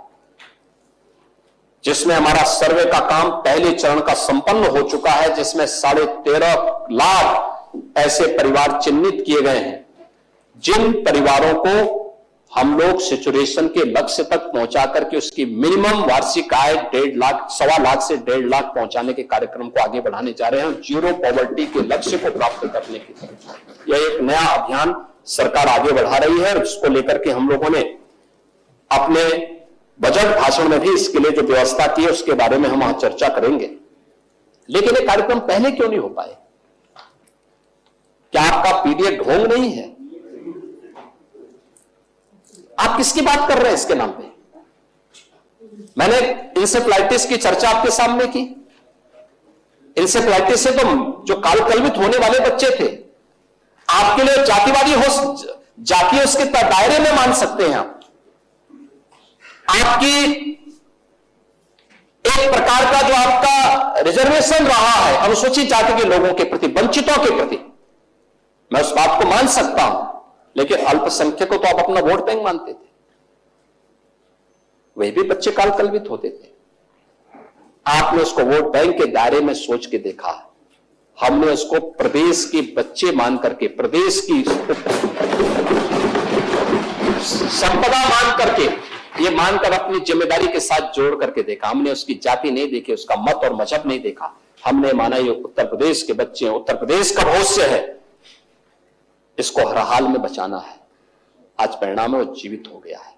जिसमें हमारा सर्वे का काम पहले चरण का संपन्न हो चुका है, जिसमें 13.5 लाख ऐसे परिवार चिन्हित किए गए हैं जिन परिवारों को हम लोग सिचुएशन के लक्ष्य तक पहुंचा करके उसकी मिनिमम वार्षिक आय 1.5 लाख, 1.25 लाख से 1.5 लाख पहुंचाने के कार्यक्रम को आगे बढ़ाने जा रहे हैं, जीरो पॉवर्टी के लक्ष्य को प्राप्त करने की तरफ। यह एक नया अभियान सरकार आगे बढ़ा रही है, और इसको लेकर के हम लोगों ने अपने बजट भाषण में भी इसके लिए जो व्यवस्था की है उसके बारे में हम वहां चर्चा करेंगे। लेकिन ये कार्यक्रम पहले क्यों नहीं हो पाए? क्या आपका पीडीएफ ढोंग नहीं है? आप किसकी बात कर रहे हैं इसके नाम पे? मैंने इंसेफ्लाइटिस की चर्चा आपके सामने की। इंसेफ्लाइटिस से तो जो काल कलवित होने वाले बच्चे थे, आपके लिए जातिवादी हो, जाति उसके दायरे में मान सकते हैं आप। आपकी एक प्रकार का जो आपका रिजर्वेशन रहा है अनुसूचित जाति के लोगों के प्रति, वंचितों के प्रति, मैं उस बात को मान सकता हूं, लेकिन अल्पसंख्यक को तो आप अपना वोट बैंक मानते थे। वे भी बच्चे काल कलवित होते थे, आपने उसको वोट बैंक के दायरे में सोच के देखा। हमने उसको प्रदेश के बच्चे मान करके, प्रदेश की संपदा मान करके, ये मानकर अपनी जिम्मेदारी के साथ जोड़ करके देखा। हमने उसकी जाति नहीं देखी, उसका मत और मजहब नहीं देखा। हमने माना ये उत्तर प्रदेश के बच्चे हैं, उत्तर प्रदेश का भविष्य है, इसको हर हाल में बचाना है। आज परिणाम है वो जीवित हो गया है,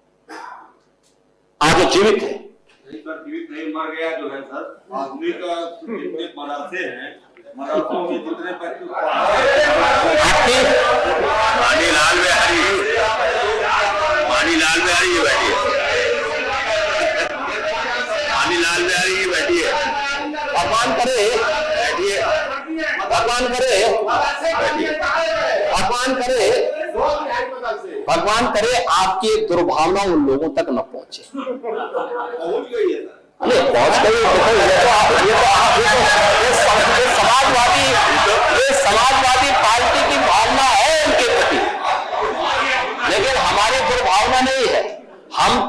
आज वो जीवित है। जीवित नहीं मर गया जो है सर, आदमी का जितने मदरसे हैं, मदरसों में जितने बच्चे मानीलाल बिहारी ये बैठी है, मानीलाल बिहारी ये बैठी है। भगवान करे बैठिए, भगवान करे भगवान करे भगवान करे आपकी एक दुर्भावना उन लोगों तक न पहुंचे। पहुंच गई है सर, ये पहुंच गई। ये समाजवादी पार्टी की भावना है उनके प्रति,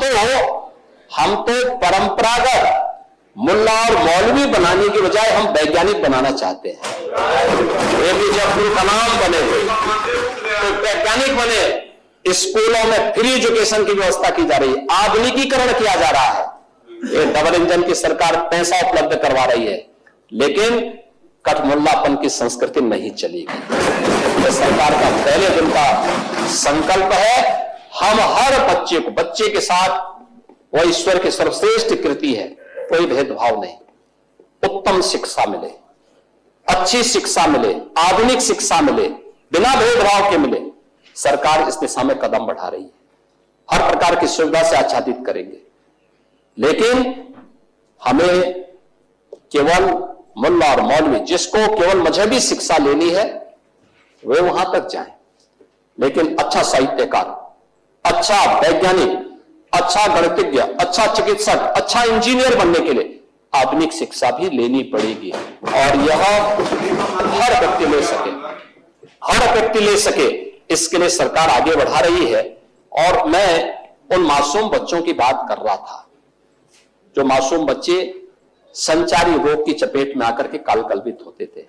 तो परंपरागत मुल्ला और मौलवी बनाने की बजाय हम वैज्ञानिक बनाना चाहते हैं। एपीजे अब्दुल कलाम बने तो वैज्ञानिक बने। स्कूलों में फ्री एजुकेशन की व्यवस्था की जा रही है, आधुनिकीकरण किया जा रहा है। ये डबल इंजन की सरकार पैसा उपलब्ध करवा रही है, लेकिन कठमुल्लापन की संस्कृति नहीं चलेगी। यह सरकार का पहले दिन का संकल्प है। हम हर बच्चे के साथ वह ईश्वर की सर्वश्रेष्ठ कृति है, कोई भेदभाव नहीं। उत्तम शिक्षा मिले, अच्छी शिक्षा मिले, आधुनिक शिक्षा मिले, बिना भेदभाव के मिले। सरकार इस दिशा में कदम बढ़ा रही है, हर प्रकार की सुविधा से आच्छादित करेंगे। लेकिन हमें केवल मुल्ला और मौलवी, जिसको केवल मजहबी शिक्षा लेनी है, वे वहां तक जाएं। लेकिन अच्छा साहित्यकार, अच्छा वैज्ञानिक, अच्छा गणितज्ञ, अच्छा चिकित्सक, अच्छा इंजीनियर बनने के लिए आधुनिक शिक्षा भी लेनी पड़ेगी। और यह हर व्यक्ति ले सके, हर व्यक्ति ले सके, इसके लिए सरकार आगे बढ़ा रही है। और मैं उन मासूम बच्चों की बात कर रहा था, जो मासूम बच्चे संचारी रोग की चपेट में आकर के कालकल्पित होते थे।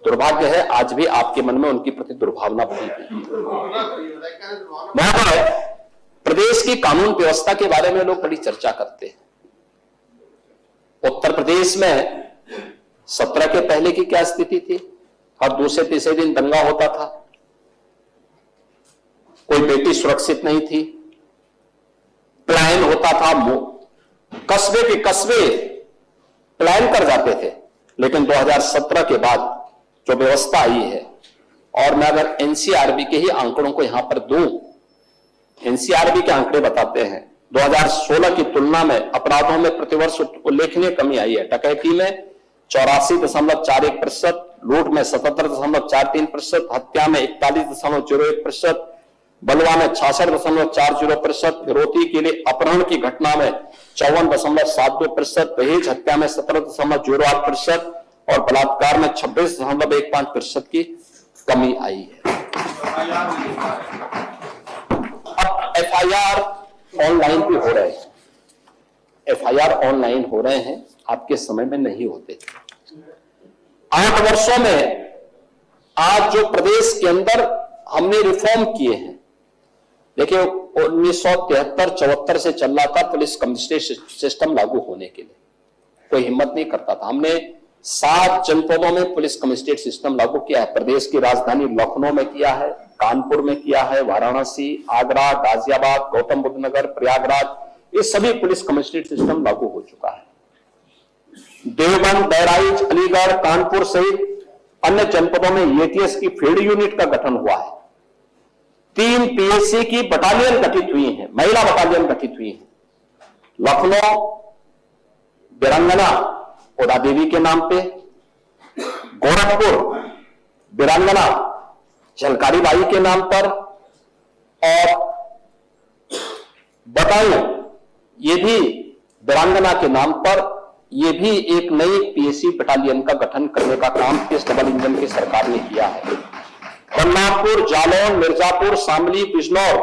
दुर्भाग्य है आज भी आपके मन में उनकी प्रति दुर्भावना भरी हुई। प्रदेश की कानून व्यवस्था के बारे में लोग बड़ी चर्चा करते हैं। उत्तर प्रदेश में 17 के पहले की क्या स्थिति थी? हर दूसरे तीसरे दिन दंगा होता था, कोई बेटी सुरक्षित नहीं थी, प्लान होता था, कस्बे के कस्बे प्लान कर जाते थे। लेकिन 2017 के बाद जो व्यवस्था आई है, और मैं अगर एनसीआरबी के ही आंकड़ों को यहां पर दूं, एनसीआरबी के आंकड़े बताते हैं 2016 की तुलना में अपराधों में प्रतिवर्ष उल्लेखनीय कमी आई है। डकैती में 84.41%, लूट में 77.43%, हत्या में 41.01%, बलवा में 66.40%, फिरौती के लिए अपहरण की घटना में 54.72%, दहेज हत्या में 17.08% और बलात्कार में 26.15% की कमी आई है। अब एफआईआर ऑनलाइन भी हो रहे हैं, एफआईआर ऑनलाइन हो रहे हैं, आपके समय में नहीं होते थे। 8 वर्षों में आज जो प्रदेश के अंदर हमने रिफॉर्म किए हैं, देखिए 1973-74 से चल रहा था पुलिस कमिश्नरेट सिस्टम लागू होने के लिए, कोई हिम्मत नहीं करता था। हमने 7 जनपदों में पुलिस कमिश्नरेट सिस्टम लागू किया है। प्रदेश की राजधानी लखनऊ में किया है, कानपुर में किया है, वाराणसी, आगरा, गाजियाबाद, गौतम बुद्ध नगर, प्रयागराज, ये सभी पुलिस कमिश्नरेट सिस्टम लागू हो चुका है। देवबंद, बहराइच, अलीगढ़, कानपुर सहित अन्य जनपदों में एटीएस की फील्ड यूनिट का गठन हुआ है। 3 पीएससी की बटालियन गठित हुई है, महिला बटालियन गठित हुई है। लखनऊ वीरांगना उदा देवी के नाम पे, गोरखपुर वीरांगना झलकारी बाई के नाम पर, और बटाऊ ये भी वीरांगना के नाम पर, ये भी एक नई पीएससी बटालियन का गठन करने का काम इस डबल इंजन की सरकार ने किया है। बलरामपुर, जालौन, मिर्जापुर, शामली, बिजनौर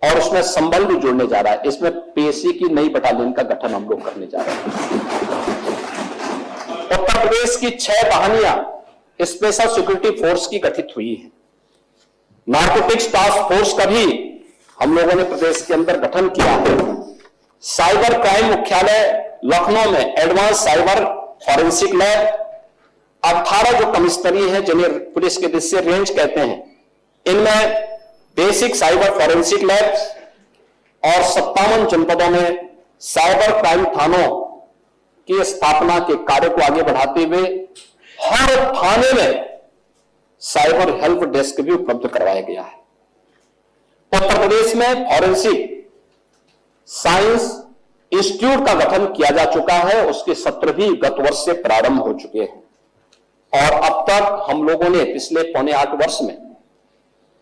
और उसमें संबल भी जुड़ने जा रहा है। इसमें पीएससी की नई बटालियन का गठन हम लोग करने जा रहे हैं। उत्तर प्रदेश की 6 वाहिनियां स्पेशल सिक्योरिटी फोर्स की गठित हुई है। नार्कोटिक्स टास्क फोर्स का भी हम लोगों ने प्रदेश के अंदर गठन किया है। साइबर क्राइम मुख्यालय लखनऊ में एडवांस साइबर फॉरेंसिक लैब, 18 जो कमिश्नरी है जिन्हें पुलिस के दृष्टि रेंज कहते हैं, इनमें बेसिक साइबर फॉरेंसिक लैब और 57 जनपदों में साइबर क्राइम थानों की स्थापना के कार्य को आगे बढ़ाते हुए हर थाने में साइबर हेल्प डेस्क भी उपलब्ध करवाया गया है। उत्तर प्रदेश में फॉरेंसिक साइंस इंस्टीट्यूट का गठन किया जा चुका है, उसके सत्र भी गत वर्ष से प्रारंभ हो चुके हैं। और अब तक हम लोगों ने पिछले 7.25 वर्ष में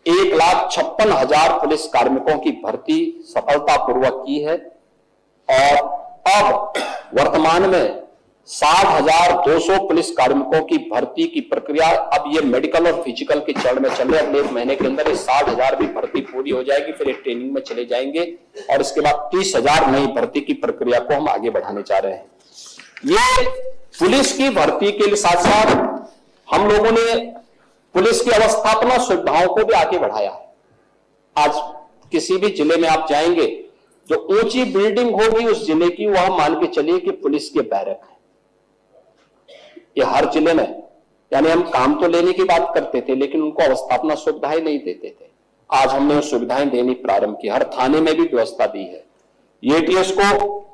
1,56,000 पुलिस कार्मिकों की भर्ती सफलतापूर्वक की है। और अब वर्तमान में 60,200 पुलिस कार्मिकों की भर्ती की प्रक्रिया अब ये मेडिकल और फिजिकल के चरण में चल रहे। अगले 1 महीने के अंदर ये 60,000 भी भर्ती पूरी हो जाएगी, फिर एक ट्रेनिंग में चले जाएंगे और इसके बाद 30,000 नई भर्ती की प्रक्रिया को हम आगे बढ़ाने जा रहे हैं। ये पुलिस की भर्ती के साथ साथ हम लोगों ने पुलिस की अवस्थापना सुविधाओं को भी आगे बढ़ाया है। आज किसी भी जिले में आप जाएंगे, जो ऊंची बिल्डिंग होगी उस जिले की, वह मान के चलिए कि पुलिस के बैरक है। ये हर जिले में, यानी हम काम तो लेने की बात करते थे लेकिन उनको अवस्थापना सुविधाएं नहीं देते थे। आज हमने वो सुविधाएं देनी प्रारंभ की, हर थाने में भी व्यवस्था दी है। एटीएस को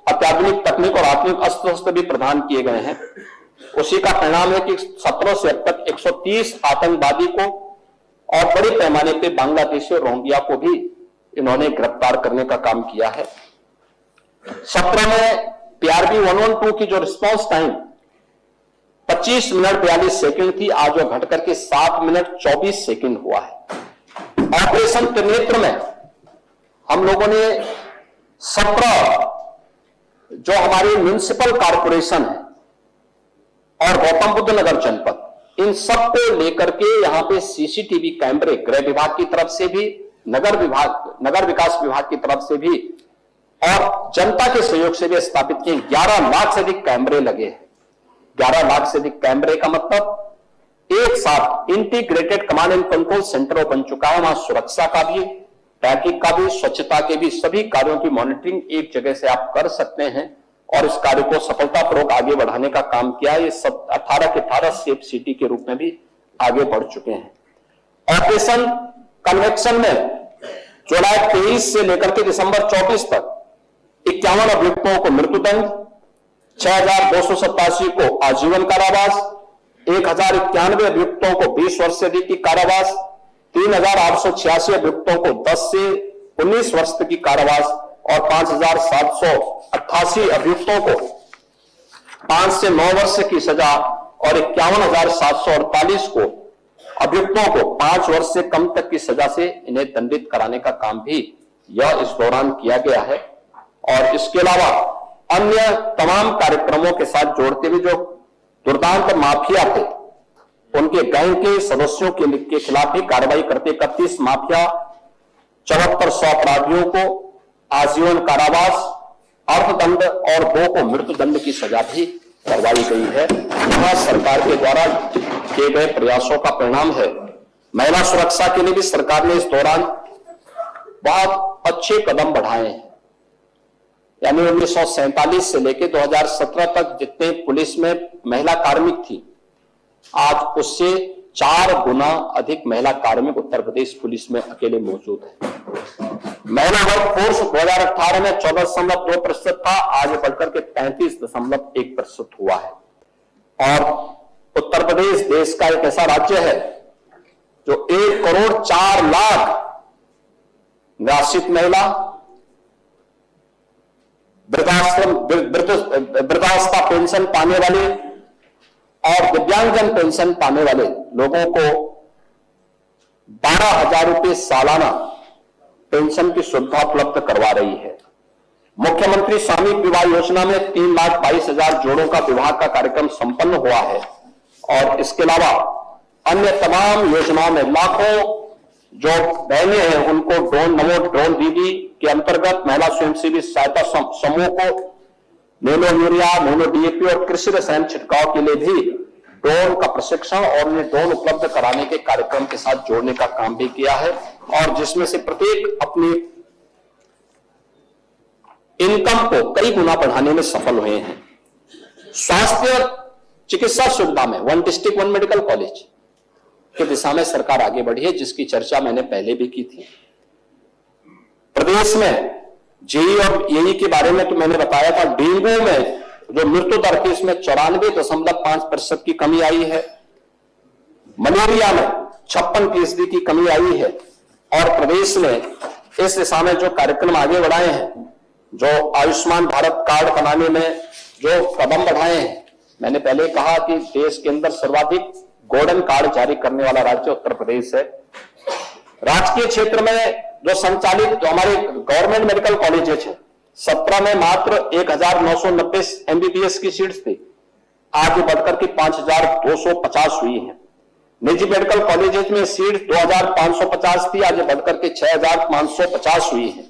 अत्याधुनिक तकनीक और आधुनिक अस्त्र शस्त्र भी प्रदान किए गए हैं। उसी का परिणाम है कि 17 से अब तक 130 आतंकवादी को और बड़े पैमाने पे बांग्लादेशी और रोहिंग्या को भी इन्होंने गिरफ्तार करने का काम किया है। 17 में PRB 112 की जो रिस्पांस टाइम 25 मिनट 42 सेकंड थी, आज वो घट करके 7 मिनट 24 सेकंड हुआ है। ऑपरेशन त्रिनेत्र में हम लोगों ने 17 जो हमारी म्युनिसिपल कॉर्पोरेशन है और गौतम बुद्ध नगर जनपद, इन सब को लेकर के यहां पे सीसीटीवी कैमरे गृह विभाग की तरफ से भी, नगर विकास विभाग की तरफ से भी और जनता के सहयोग से भी स्थापित किए। 11 लाख से अधिक कैमरे लगे हैं। 11 लाख से अधिक कैमरे का मतलब एक साथ integrated command and control centre बन चुका है। वहां सुरक्षा का भी, ट्रैफिक का भी, स्वच्छता के भी, सभी कार्यों की मॉनिटरिंग एक जगह से आप कर सकते हैं और इस कार्य को सफलतापूर्वक आगे बढ़ाने का काम किया। ये सब 18 के 18 सेफ सिटी के रूप में भी आगे बढ़ चुके हैं। ऑपरेशन कन्वेक्शन में जुलाई 23 से लेकर के दिसंबर 24 तक 51 अभियुक्तों को मृत्युदंड, 6,287 को आजीवन कारावास, 1,091 अभियुक्तों को 20 वर्ष से अधिक की कारावास, 3,886 अभियुक्तों को 10 से 19 वर्ष तक की कारावास और 5,788 अभियुक्तों को 5 से 9 वर्ष की सजा और 51,748 को अभियुक्तों को 5 वर्ष से कम तक की सजा से इन्हें दंडित कराने का काम भी यह इस दौरान किया गया है। और इसके अलावा अन्य तमाम कार्यक्रमों के साथ जोड़ते हुए जो दुर्दांत माफिया थे, उनके गैंग के सदस्यों के खिलाफ भी कार्रवाई करते 31 माफिया 7400 अपराधियों को आजीवन कारावास, अर्थदंड और 2 को मृत्युदंड की सजा भी करवाई गई है। यह सरकार के द्वारा किए गए प्रयासों का परिणाम है। महिला सुरक्षा के लिए भी सरकार ने इस दौरान बहुत अच्छे कदम बढ़ाए हैं। यानी 1947 से लेकर 2017 तक जितने पुलिस में महिला कार्मिक थी, आज उससे 4 गुना अधिक महिला कार्मिक उत्तर प्रदेश पुलिस में अकेले मौजूद है। महिला वर्क फोर्स 2018 में 14.2% था, आज बढ़कर के 35.1% हुआ है। और उत्तर प्रदेश देश का एक ऐसा राज्य है जो 1 करोड़ 4 लाख निराश्रित महिला, वृद्धावस्था पेंशन पाने वाले और दिव्यांगजन पेंशन पाने वाले लोगों को 12,000 रुपए सालाना पेंशन की सुविधा उपलब्ध करवा रही है। मुख्यमंत्री सामूहिक विवाह योजना में 3,22,000 जोड़ों का विवाह का कार्यक्रम संपन्न हुआ है। और इसके अलावा अन्य तमाम योजनाओं में लाखों जो बहनें हैं उनको नमो ड्रोन दीदी के अंतर्गत महिला स्वयंसेवी सहायता समूह को नैनो यूरिया, नैनो DAP और कृषि रसायन छिड़काव के लिए भी ड्रोन का प्रशिक्षण और उन्हें ड्रोन उपलब्ध कराने के कार्यक्रम के साथ जोड़ने का काम भी किया है। और जिसमें से प्रत्येक अपनी इनकम को कई गुना बढ़ाने में सफल हुए हैं। स्वास्थ्य चिकित्सा सुविधा में 1 डिस्ट्रिक्ट 1 मेडिकल कॉलेज की दिशा में सरकार आगे बढ़ी है, जिसकी चर्चा मैंने पहले भी की थी। प्रदेश में जेई और एई के बारे में तो मैंने बताया था। डेंगू में जो मृत्यु दर थी इसमें 94.5% की कमी आई है। मलेरिया में 56% की कमी आई है। और प्रदेश में इस दिशा में जो कार्यक्रम आगे बढ़ाए हैं, जो आयुष्मान भारत कार्ड बनाने में जो कदम बढ़ाए हैं, मैंने पहले कहा कि देश के अंदर सर्वाधिक गोल्डन कार्ड जारी करने वाला राज्य उत्तर प्रदेश है। राजकीय क्षेत्र में जो संचालित जो हमारे गवर्नमेंट मेडिकल कॉलेजेस है, 17 में मात्र 1,990 MBBS की सीट्स थी, आगे बढ़कर के 5250 हुई है। निजी मेडिकल कॉलेजेस में सीट 2550 थी, आगे बढ़कर के 6550 हुई है।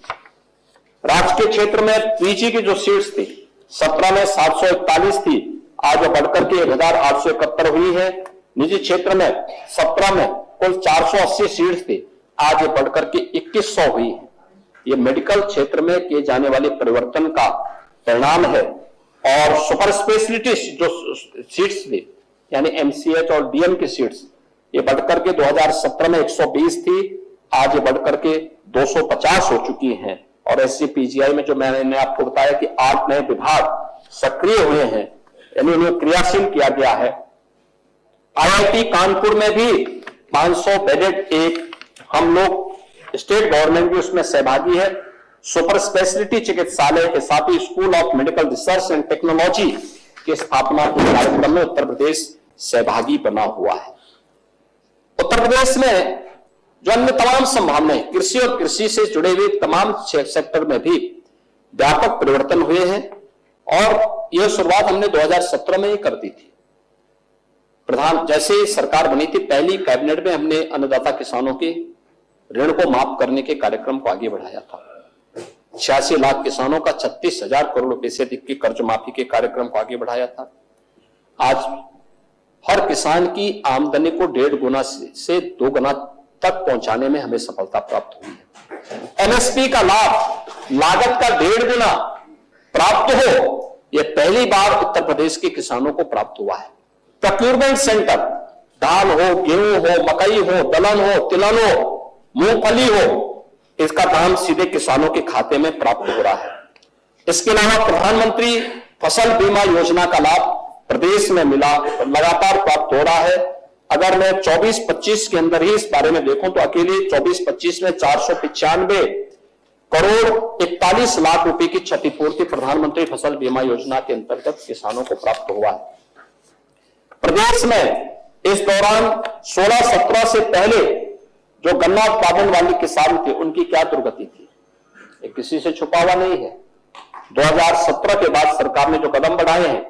राजकीय क्षेत्र में पीजी की जो सीट्स थी 17 में 741 थी, आगे बढ़कर के 1871 हुई है। निजी क्षेत्र में 17 में कुल 480 सीट्स थी, आगे बढ़कर के 2100 हुई है। ये मेडिकल क्षेत्र में किए जाने वाले परिवर्तन का परिणाम है। और सुपर स्पेशलिटी जो सीट्स थी यानी एमसीएच और डीएम की सीट्स, ये बढ़कर के 2017 में 120 थी, आज ये बढ़कर के 250 हो चुकी हैं। और एससीपीजीआई में जो मैंने आपको बताया कि 8 नए विभाग सक्रिय हुए हैं, यानी उन्हें क्रियाशील किया गया है। आईआईटी कानपुर में भी 500 बेडेड एक हम लोग स्टेट गवर्नमेंट भी उसमें सहभागी है। सुपर स्पेशलिटी चिकित्सालय के साथ ही school of medical research and technology की स्थापना के कार्यक्रम में उत्तर प्रदेश सहभागी बना हुआ है। उत्तर प्रदेश में जो अन्य तमाम संभावनाएं कृषि और कृषि से जुड़े हुए तमाम सेक्टर में भी व्यापक परिवर्तन हुए हैं। और यह शुरुआत हमने 2017 में ही कर दी थी। जैसे सरकार बनी थी, पहली कैबिनेट में हमने अन्नदाता किसानों के ऋण को माफ करने के कार्यक्रम को आगे बढ़ाया था। 86 लाख किसानों का 36,000 करोड़ रुपए से अधिक की कर्ज माफी के कार्यक्रम को आगे बढ़ाया था। आज हर किसान की आमदनी को 1.5 गुना से 2 गुना तक पहुंचाने में हमें सफलता प्राप्त हुई है। एमएसपी का लाभ लागत का 1.5 गुना प्राप्त हो, यह पहली बार उत्तर प्रदेश के किसानों को प्राप्त हुआ है। प्रोक्योरमेंट सेंटर, दाल हो, गेहूं हो, मकई हो, दलहन हो, तिलहन हो, मूंगफली हो, इसका दाम सीधे किसानों के खाते में प्राप्त हो रहा है। इसके अलावा प्रधानमंत्री फसल बीमा योजना का लाभ प्रदेश में लगातार प्राप्त हो रहा है। अगर मैं 24-25 के अंदर ही इस बारे में देखूं तो अकेले 24-25 में 495 करोड़ 41 लाख रुपए की क्षतिपूर्ति प्रधानमंत्री फसल बीमा योजना के अंतर्गत किसानों को प्राप्त हुआ है। प्रदेश में इस दौरान 16-17 से पहले जो गन्ना उत्पादन वाले किसान थे उनकी क्या दुर्गति थी, ये किसी से छुपा हुआ नहीं है। 2017 के बाद सरकार ने जो कदम बढ़ाए हैं,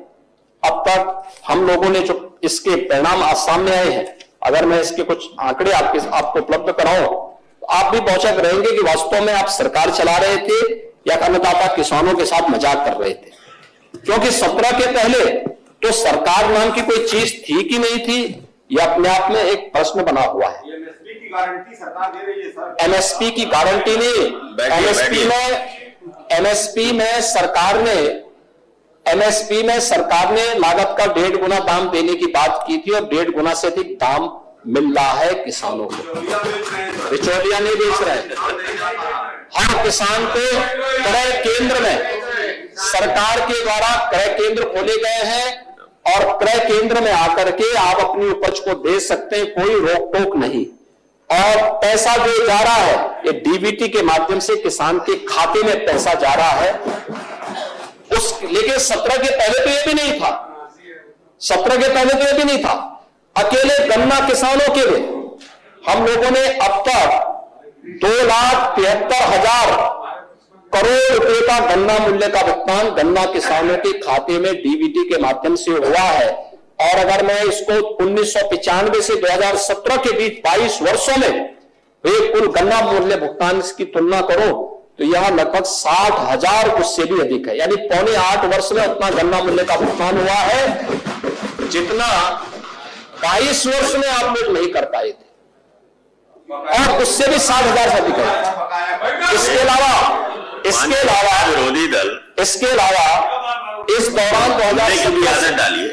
अब तक हम लोगों ने जो इसके परिणाम आज सामने आए हैं, अगर मैं इसके कुछ आंकड़े आपको उपलब्ध कराऊं तो आप भी पहुंचक रहेंगे कि वास्तव में आप सरकार चला रहे थे या अन्नदाता किसानों के साथ मजाक कर रहे थे। क्योंकि 17 के पहले तो सरकार नाम की कोई चीज थी कि नहीं थी, यह अपने आप में एक प्रश्न बना हुआ है। एमएसपी की गारंटी सरकार दे रही है सर। एमएसपी की गारंटी नहीं, एमएसपी में सरकार ने लागत का 1.5 गुना दाम देने की बात की थी और 1.5 गुना से अधिक दाम मिल रहा है किसानों को। बिचौलिया नहीं बेच रहे हैं। हर किसान को क्रय केंद्र में सरकार के द्वारा क्रय केंद्र खोले गए हैं और क्रय केंद्र में आकर के आप अपनी उपज को दे सकते हैं, कोई रोक टोक नहीं। और पैसा जो जा रहा है ये डीबीटी के माध्यम से किसान के खाते में पैसा जा रहा है। लेकिन 17 के पहले तो ये भी नहीं था, 17 के पहले तो ये भी नहीं था। अकेले गन्ना किसानों के लिए हम लोगों ने अब तक 2,73,000 करोड़ रुपए का गन्ना मूल्य का भुगतान गन्ना किसानों के खाते में डीबीटी के माध्यम से हुआ है। और अगर मैं इसको 1995 से 2017 के बीच 22 वर्षों में हुए कुल गन्ना मूल्य भुगतान की तुलना करो तो यह लगभग 60,000 उससे भी अधिक है। यानी 7.25 वर्ष में उतना गन्ना मूल्य का भुगतान हुआ है जितना 22 वर्ष में आप लोग नहीं कर पाए थे, और उससे भी 60,000 से अधिक है। इसके अलावा विरोधी दल इस दौरान 2017 डालिए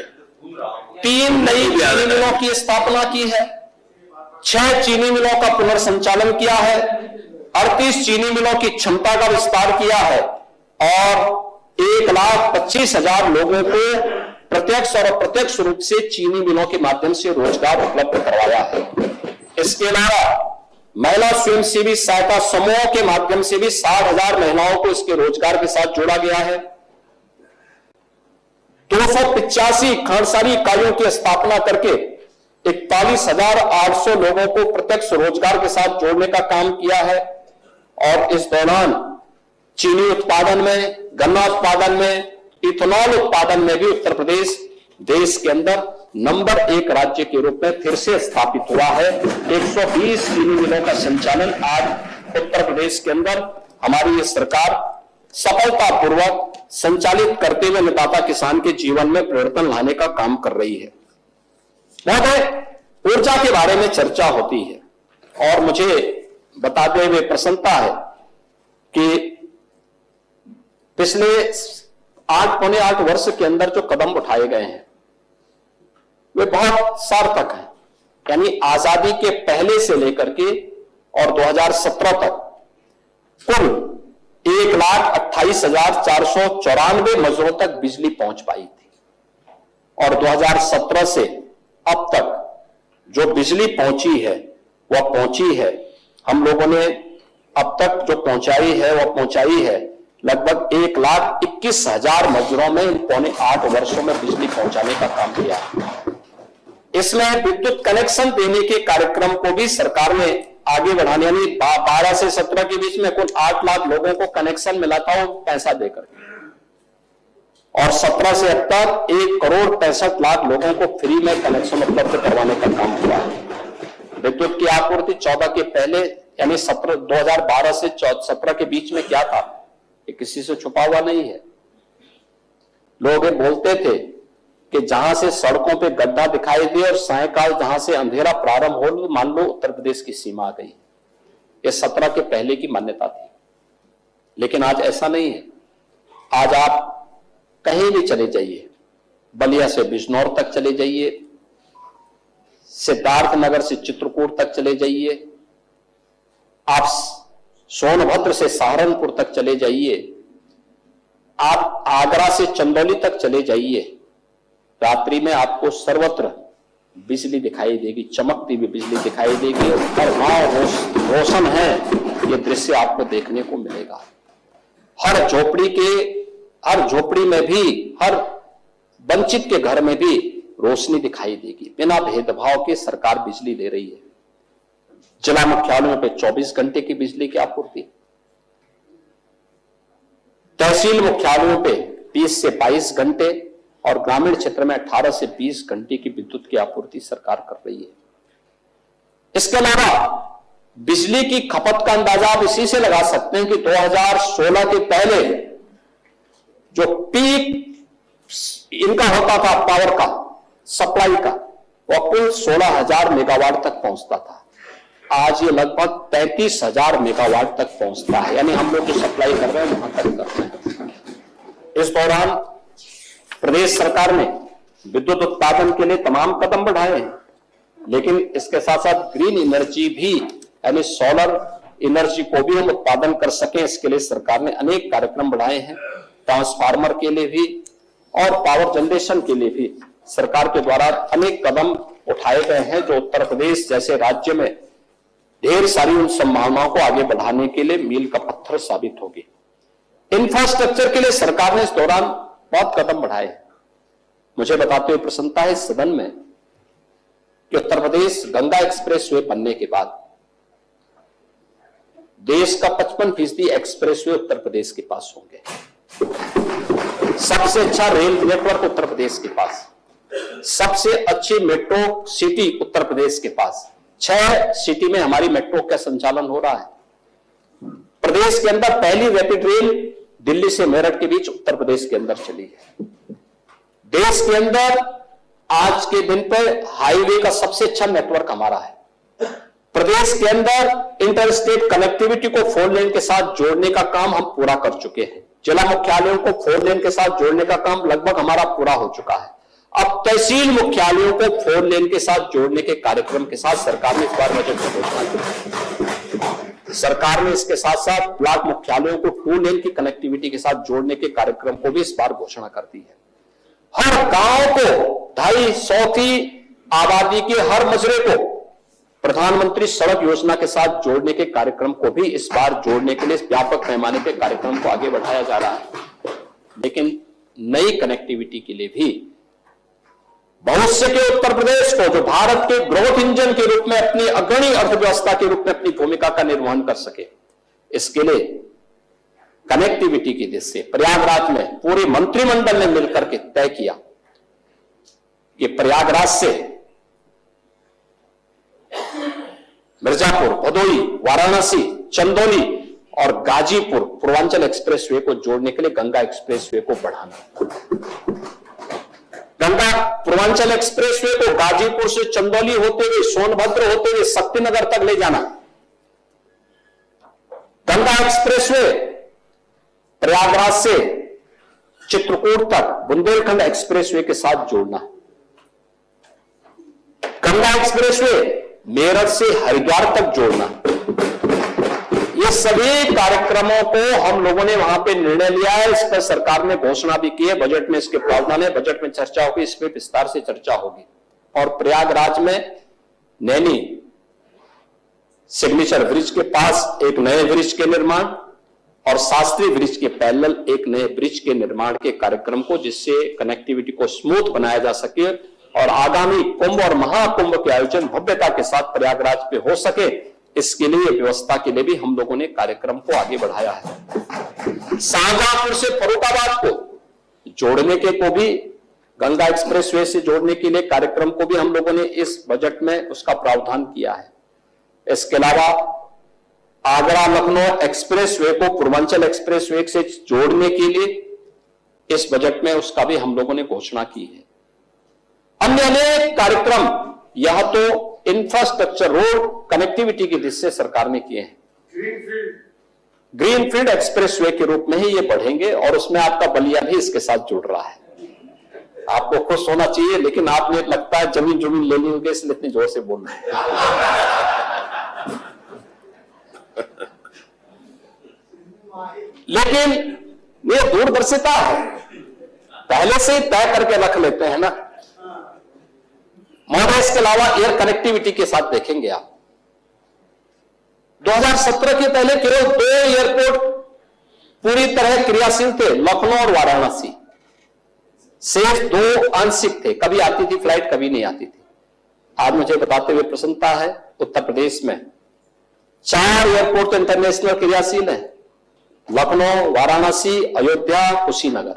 3 नई चीनी मिलों की स्थापना की है, 6 चीनी मिलों का पुनर्संचालन किया है, 38 चीनी मिलों की क्षमता का विस्तार किया है और 1,25,000 लोगों को प्रत्यक्ष और अप्रत्यक्ष रूप से चीनी मिलों के माध्यम से रोजगार उपलब्ध करवाया है। इसके अलावा महिला स्वयंसेवी सहायता समूहों के माध्यम से भी 60,000 महिलाओं को इसके रोजगार के साथ जोड़ा गया है। 285 खांडसारी इकाइयों की स्थापना करके 41,800 लोगों को प्रत्यक्ष रोजगार के साथ जोड़ने का काम किया है। और इस दौरान चीनी उत्पादन में, गन्ना उत्पादन में, इथेनॉल उत्पादन में भी उत्तर प्रदेश देश के अंदर नंबर 1 राज्य के रूप में फिर से स्थापित हुआ है। 120 चीनी मिलों का संचालन आज उत्तर प्रदेश के अंदर हमारी ये सरकार सफलतापूर्वक संचालित करते हुए अन्नदाता किसान के जीवन में परिवर्तन लाने का काम कर रही है। महोदय, ऊर्जा के बारे में चर्चा होती है और मुझे बताते हुए प्रसन्नता है कि पिछले 8-8 वर्ष के अंदर जो कदम उठाए गए हैं वे बहुत सार्थक हैं। यानी आजादी के पहले से लेकर के और 2017 तक कुल 1,28,494 मजदूरों तक बिजली पहुंच पाई थी और 2017 से अब तक जो बिजली पहुंची है वह पहुंची है, हम लोगों ने अब तक जो पहुंचाई है लगभग 1,21,000 मजदूरों में इन 8 वर्षों में बिजली पहुंचाने का काम किया। इसमें विद्युत कनेक्शन देने के कार्यक्रम को भी सरकार ने आगे बढ़ाने, यानी 12 से 17 के बीच में कुल 8 लाख लोगों को कनेक्शन मिला था वो पैसा देकर, और 17 से अब तक 1,65,00,000 लोगों को फ्री में कनेक्शन उपलब्ध करवाने का काम हुआ है। विद्युत की आपूर्ति 14 के पहले यानी 2012 से 17 के बीच में क्या था, ये किसी से छुपा हुआ नहीं है। लोग बोलते थे कि जहां से सड़कों पे गड्ढा दिखाई दे और सायंकाल जहां से अंधेरा प्रारंभ हो, मान लो उत्तर प्रदेश की सीमा आ गई। ये 17 के पहले की मान्यता थी, लेकिन आज ऐसा नहीं है। आज आप कहीं भी चले जाइए, बलिया से बिजनौर तक चले जाइए, सिद्धार्थनगर से चित्रकूट तक चले जाइए, आप सोनभद्र से सहारनपुर तक चले जाइए, आप आगरा से चंदौली तक चले जाइए, रात्रि में आपको सर्वत्र बिजली दिखाई देगी, चमकती हुई बिजली दिखाई देगी और हर गांव रोशन है। ये दृश्य आपको देखने को मिलेगा। हर झोपड़ी में भी, हर वंचित के घर में भी रोशनी दिखाई देगी। बिना भेदभाव के सरकार बिजली दे रही है। जिला मुख्यालयों पे 24 घंटे की बिजली की आपूर्ति, तहसील मुख्यालयों पे 20 से 22 घंटे और ग्रामीण क्षेत्र में 18 से 20 घंटे की विद्युत की आपूर्ति सरकार कर रही है। इसके अलावा बिजली की खपत का अंदाजा आप इसी से लगा सकते हैं कि 2016 के पहले जो पीक इनका होता था पावर का सप्लाई का, वह कुल 16,000 मेगावाट तक पहुंचता था। आज ये लगभग 35,000 मेगावाट तक पहुंचता है। यानी हम लोग जो सप्लाई कर रहे हैं वहां तक कर रहे हैं। इस दौरान प्रदेश सरकार ने विद्युत उत्पादन के लिए तमाम कदम बढ़ाए हैं, लेकिन इसके साथ साथ ग्रीन एनर्जी भी, यानी सोलर एनर्जी को भी हम उत्पादन कर सकें, इसके लिए सरकार ने अनेक कार्यक्रम बढ़ाए हैं। ट्रांसफार्मर के लिए भी और पावर जनरेशन के लिए भी सरकार के द्वारा अनेक कदम उठाए गए हैं, जो उत्तर प्रदेश जैसे राज्य में ढेर सारी उन संभावनाओं को आगे बढ़ाने के लिए मील का पत्थर साबित होगी। इंफ्रास्ट्रक्चर के लिए सरकार ने इस दौरान बहुत कदम बढ़ाए हैं। मुझे बताते हुए प्रसन्नता है इस सदन में कि उत्तर प्रदेश गंगा एक्सप्रेसवे बनने के बाद देश का 55% एक्सप्रेसवे उत्तर प्रदेश के पास होंगे। सबसे अच्छा रेल नेटवर्क उत्तर प्रदेश के पास, सबसे अच्छी मेट्रो सिटी उत्तर प्रदेश के पास, 6 सिटी में हमारी मेट्रो का संचालन हो रहा है। प्रदेश के अंदर पहली रैपिड रेल दिल्ली से मेरठ के बीच उत्तर प्रदेश के अंदर चली है। देश के अंदर आज के दिन पर हाईवे का सबसे अच्छा नेटवर्क हमारा है। प्रदेश के अंदर इंटरस्टेट कनेक्टिविटी को 4 लेन के साथ जोड़ने का काम हम पूरा कर चुके हैं। जिला मुख्यालयों को 4 लेन के साथ जोड़ने का काम लगभग हमारा पूरा हो चुका है। अब तहसील मुख्यालयों को 4 लेन के साथ जोड़ने के कार्यक्रम के साथ सरकार ने इस बार बजट में घोषणा की। सरकार ने इसके साथ साथ ब्लॉक मुख्यालयों को 2 लेन की कनेक्टिविटी के साथ जोड़ने के कार्यक्रम को भी इस बार घोषणा कर दी है। हर गांव को 250 की आबादी के हर मजरे को प्रधानमंत्री सड़क योजना के साथ जोड़ने के कार्यक्रम को भी इस बार जोड़ने के लिए व्यापक पैमाने के कार्यक्रम को आगे बढ़ाया जा रहा है। लेकिन नई कनेक्टिविटी के लिए भी भविष्य के उत्तर प्रदेश को, जो भारत के ग्रोथ इंजन के रूप में, अपनी अग्रणी अर्थव्यवस्था के रूप में अपनी भूमिका का निर्वहन कर सके, इसके लिए कनेक्टिविटी की दृष्टि से प्रयागराज में पूरे मंत्रिमंडल ने मिलकर के तय किया कि प्रयागराज से मिर्जापुर, भदोई, वाराणसी, चंदौली और गाजीपुर पूर्वांचल एक्सप्रेसवे को जोड़ने के लिए गंगा एक्सप्रेसवे को बढ़ाना। गंगा पूर्वांचल एक्सप्रेसवे को गाजीपुर से चंदौली होते हुए, सोनभद्र होते हुए शक्तिनगर तक ले जाना। गंगा एक्सप्रेसवे प्रयागराज से चित्रकूट तक बुंदेलखंड एक्सप्रेसवे के साथ जोड़ना। गंगा एक्सप्रेसवे मेरठ से हरिद्वार तक जोड़ना। ये सभी कार्यक्रमों को हम लोगों ने वहां पे निर्णय लिया है। इस पर सरकार ने घोषणा भी की है, बजट में इसके प्रावधान है, बजट में चर्चा होगी, इस पर विस्तार से चर्चा होगी। और प्रयागराज में नैनी सिग्नेचर ब्रिज के पास एक नए ब्रिज के निर्माण और शास्त्री ब्रिज के पैरेलल एक नए ब्रिज के निर्माण के कार्यक्रम को, जिससे कनेक्टिविटी को स्मूथ बनाया जा सके और आगामी कुंभ और महाकुंभ के आयोजन भव्यता के साथ प्रयागराज पे हो सके, इसके लिए व्यवस्था के लिए भी हम लोगों ने कार्यक्रम को आगे बढ़ाया है। शाहजहांपुर से फर्रुखाबाद को जोड़ने के को भी, गंगा एक्सप्रेसवे से जोड़ने के लिए कार्यक्रम को भी हम लोगों ने इस बजट में उसका प्रावधान किया है। इसके अलावा आगरा लखनऊ एक्सप्रेसवे को पूर्वांचल एक्सप्रेसवे से जोड़ने के लिए इस बजट में उसका भी हम लोगों ने घोषणा की है। अन्य अनेक कार्यक्रम यह तो इंफ्रास्ट्रक्चर, रोड कनेक्टिविटी की दृष्टि से सरकार ने किए हैं। ग्रीनफील्ड एक्सप्रेसवे के रूप में ही ये बढ़ेंगे और उसमें आपका बलिया भी इसके साथ जुड़ रहा है। आपको खुश होना चाहिए, लेकिन आपने लगता है जमीन ले ली होगी, इसलिए इतनी जोर से बोल रहे हैं। लेकिन ये दूरदर्शिता है, पहले से ही तय करके रख लेते हैं ना। महोदय, इसके अलावा एयर कनेक्टिविटी के साथ देखेंगे आप 2017 के पहले केवल 2 एयरपोर्ट पूरी तरह क्रियाशील थे, लखनऊ और वाराणसी। सिर्फ 2 आंशिक थे, कभी आती थी फ्लाइट, कभी नहीं आती थी। आज मुझे बताते हुए प्रसन्नता है, उत्तर प्रदेश में 4 एयरपोर्ट तो इंटरनेशनल क्रियाशील है, लखनऊ, वाराणसी, अयोध्या, कुशीनगर।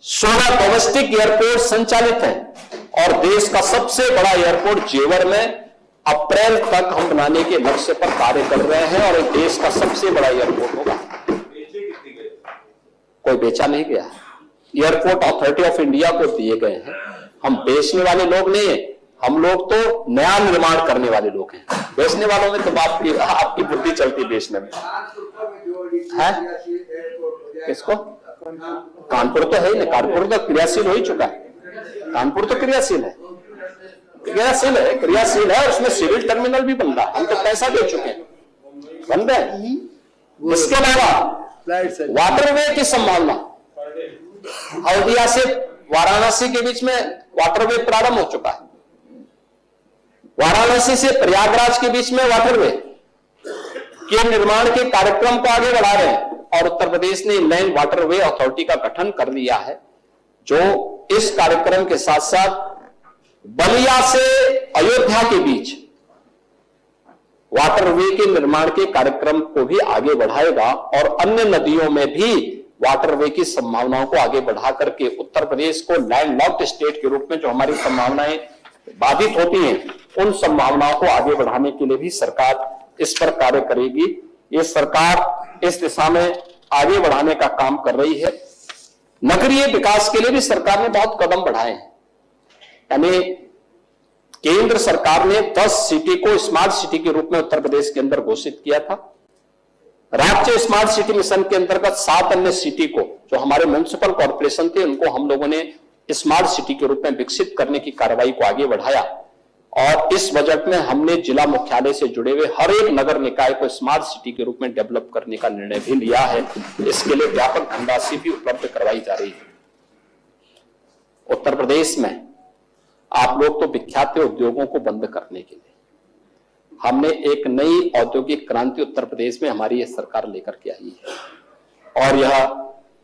16 डोमेस्टिक एयरपोर्ट संचालित हैं और देश का सबसे बड़ा एयरपोर्ट जेवर में अप्रैल तक हम बनाने के लक्ष्य पर कार्य कर रहे हैं और देश का सबसे बड़ा एयरपोर्ट होगा। कोई बेचा नहीं गया, एयरपोर्ट अथॉरिटी ऑफ इंडिया को दिए गए हैं। हम बेचने वाले लोग नहीं है, हम लोग तो नया निर्माण करने वाले लोग हैं। बेचने वालों में तो आपकी बुद्धि चलती बेचने में है। किसको? कानपुर तो है ही नहीं, कानपुर तो क्रियाशील हो ही चुका है। कानपुर तो क्रियाशील है, क्रियाशील है, उसमें सिविल टर्मिनल भी बन रहा है, हम तो पैसा दे चुके हैं, बन रहे। इसके अलावा वाटरवे की संभावना, अयोध्या से वाराणसी के बीच में वाटरवे प्रारंभ हो चुका है, वाराणसी से प्रयागराज के बीच में वाटरवे के निर्माण के कार्यक्रम को आगे बढ़ा रहे हैं और उत्तर प्रदेश ने इंलैंड वाटरवे अथॉरिटी का गठन कर दिया है, जो इस कार्यक्रम के साथ साथ बलिया से अयोध्या के बीच वाटरवे के निर्माण के कार्यक्रम को भी आगे बढ़ाएगा और अन्य नदियों में भी वाटरवे की संभावनाओं को आगे बढ़ा करके उत्तर प्रदेश को लैंडलॉक्ड स्टेट के रूप में जो हमारी संभावनाएं बाधित होती हैं, उन संभावनाओं को आगे बढ़ाने के लिए भी सरकार इस पर कार्य करेगी। ये सरकार इस दिशा में आगे बढ़ाने का काम कर रही है। नगरीय विकास के लिए भी सरकार ने बहुत कदम बढ़ाए हैं। यानी केंद्र सरकार ने 10 सिटी को स्मार्ट सिटी के रूप में उत्तर प्रदेश के अंदर घोषित किया था। राज्य स्मार्ट सिटी मिशन के अंतर्गत 7 अन्य सिटी को, जो हमारे म्युनिसिपल कॉर्पोरेशन थे, उनको हम लोगों ने स्मार्ट सिटी के रूप में विकसित करने की कार्रवाई को आगे बढ़ाया और इस बजट में हमने जिला मुख्यालय से जुड़े हुए हर एक नगर निकाय को स्मार्ट सिटी के रूप में डेवलप करने का निर्णय भी लिया है। इसके लिए व्यापक धनराशि भी उपलब्ध करवाई जा रही है। उत्तर प्रदेश में आप लोग तो विख्यात उद्योगों को बंद करने के लिए हमने एक नई औद्योगिक क्रांति उत्तर प्रदेश में हमारी यह सरकार लेकर के आई है और यह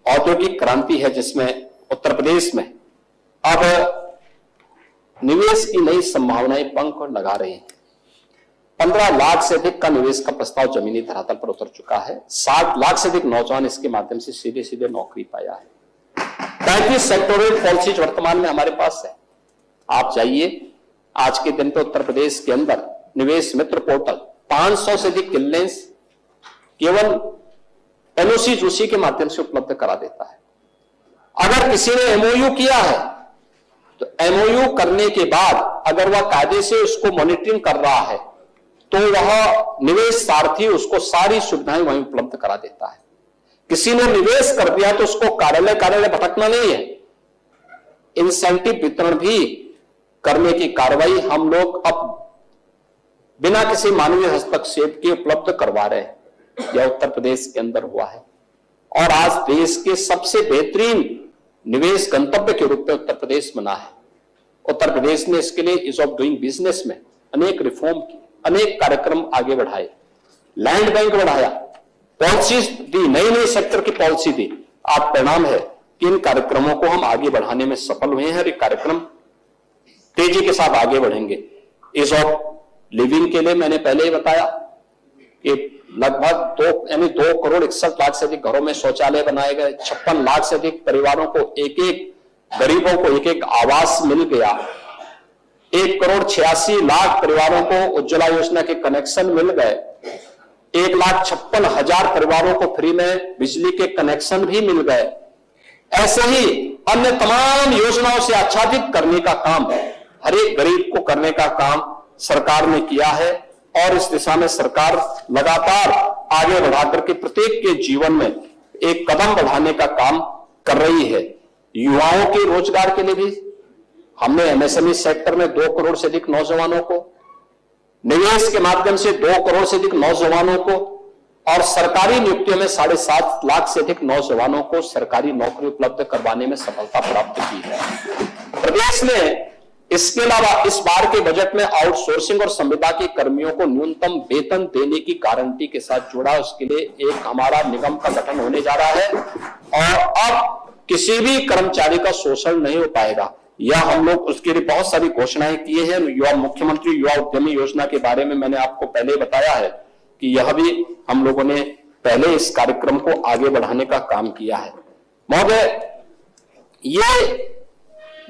औद्योगिक क्रांति है जिसमें उत्तर प्रदेश में अब निवेश की नई संभावनाएं पंख लगा रही हैं। 15 लाख से अधिक का निवेश का प्रस्ताव जमीनी धरातल पर उतर चुका है। 60 लाख से अधिक नौजवान इसके माध्यम से सीधे सीधे नौकरी पाया है। 35 सेक्टोरल पॉलिसीज वर्तमान में हमारे पास है। आप जाइए आज के दिन पे उत्तर प्रदेश के अंदर निवेश मित्र पोर्टल 500 से अधिक क्लियरेंस केवल एनओसी जूसी के माध्यम से उपलब्ध करा देता है। अगर किसी ने एमओयू किया है तो एमओयू करने के बाद अगर वह कायदे से उसको मॉनिटरिंग कर रहा है तो वह निवेश सारथी उसको सारी सुविधाएं वहीं उपलब्ध करा देता है। किसी ने निवेश कर दिया तो उसको कार्यालय भटकना नहीं है। इंसेंटिव वितरण भी करने की कार्रवाई हम लोग अब बिना किसी मानवीय हस्तक्षेप के उपलब्ध करवा रहे हैं। यह उत्तर प्रदेश के अंदर हुआ है और आज देश के सबसे बेहतरीन निवेश गंतव्य के रूप में उत्तर प्रदेश बना है। उत्तर प्रदेश ने इसके लिए ईज ऑफ डूइंग बिजनेस में अनेक रिफॉर्म की, अनेक कार्यक्रम आगे बढ़ाए, लैंड बैंक बढ़ाया, पॉलिसीज दी, नई नई सेक्टर की पॉलिसी दी। आज परिणाम है कि इन कार्यक्रमों को हम आगे बढ़ाने में सफल हुए हैं और ये कार्यक्रम तेजी के साथ आगे बढ़ेंगे। ईज ऑफ लिविंग के लिए मैंने पहले ही बताया कि लगभग 2 करोड़ 61 लाख से अधिक घरों में शौचालय बनाए गए, 56 लाख से अधिक परिवारों को एक गरीबों को एक आवास मिल गया, 1 करोड़ 86 लाख परिवारों को उज्ज्वला योजना के कनेक्शन मिल गए, 1,56,000 परिवारों को फ्री में बिजली के कनेक्शन भी मिल गए। ऐसे ही अन्य तमाम योजनाओं से आच्छादित करने का काम, हर एक गरीब को करने का काम सरकार ने किया है और इस दिशा में सरकार लगातार आगे बढ़ाकर के प्रत्येक के जीवन में एक कदम बढ़ाने का काम कर रही है। युवाओं के रोजगार के लिए भी हमने एमएसएमई सेक्टर में 2 करोड़ से अधिक नौजवानों को, निवेश के माध्यम से 2 करोड़ से अधिक नौजवानों को और सरकारी नियुक्तियों में 7.5 लाख से अधिक नौजवानों को सरकारी नौकरी उपलब्ध करवाने में सफलता प्राप्त की है। प्रदेश ने इसके अलावा इस बार के बजट में आउटसोर्सिंग और संविदा के कर्मियों को न्यूनतम वेतन देने की गारंटी के साथ जोड़ा। उसके लिए एक हमारा निगम का गठन होने जा रहा है और अब किसी भी कर्मचारी का शोषण नहीं हो पाएगा। यह हम लोग उसके लिए बहुत सारी घोषणाएं किए हैं। युवा मुख्यमंत्री युवा उद्यमी योजना के बारे में मैंने आपको पहले बताया है कि यह भी हम लोगों ने पहले इस कार्यक्रम को आगे बढ़ाने का काम किया है। महोदय, ये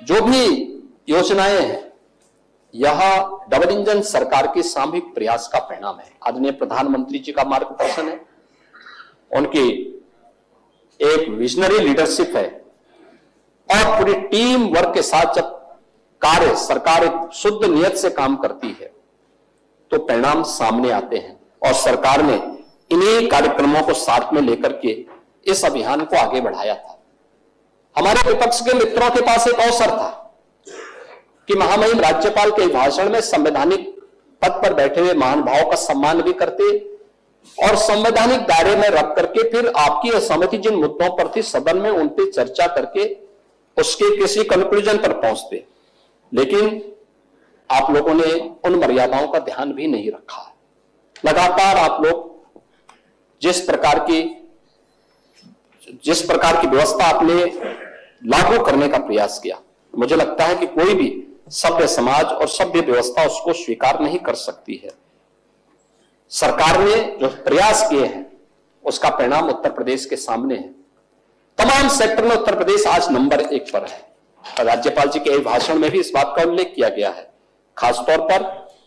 जो भी योजनाएं हैं यह डबल इंजन सरकार के सामूहिक प्रयास का परिणाम है। आदरणीय प्रधानमंत्री जी का मार्गदर्शन है, उनकी एक विजनरी लीडरशिप है और पूरी टीम वर्क के साथ जब कार्य सरकार एक शुद्ध नियत से काम करती है तो परिणाम सामने आते हैं और सरकार ने इन्हीं कार्यक्रमों को साथ में लेकर के इस अभियान को आगे बढ़ाया था। हमारे विपक्ष के मित्रों के पास एक अवसर था कि महामहिम राज्यपाल के भाषण में संवैधानिक पद पर बैठे हुए महानुभावों का सम्मान भी करते और संवैधानिक दायरे में रख करके फिर आपकी असहमति जिन मुद्दों पर थी सदन में उन पर चर्चा करके उसके किसी कंक्लूजन पर पहुंचते। लेकिन आप लोगों ने उन मर्यादाओं का ध्यान भी नहीं रखा। लगातार आप लोग जिस प्रकार की व्यवस्था आपने लागू करने का प्रयास किया, मुझे लगता है कि कोई भी सभ्य समाज और सभ्य व्यवस्था उसको स्वीकार नहीं कर सकती है। सरकार ने जो प्रयास किए हैं उसका परिणाम उत्तर प्रदेश के सामने है। तमाम सेक्टर में उत्तर प्रदेश आज नंबर 1 पर है। राज्यपाल जी के भाषण में भी इस बात का उल्लेख किया गया है। खासतौर पर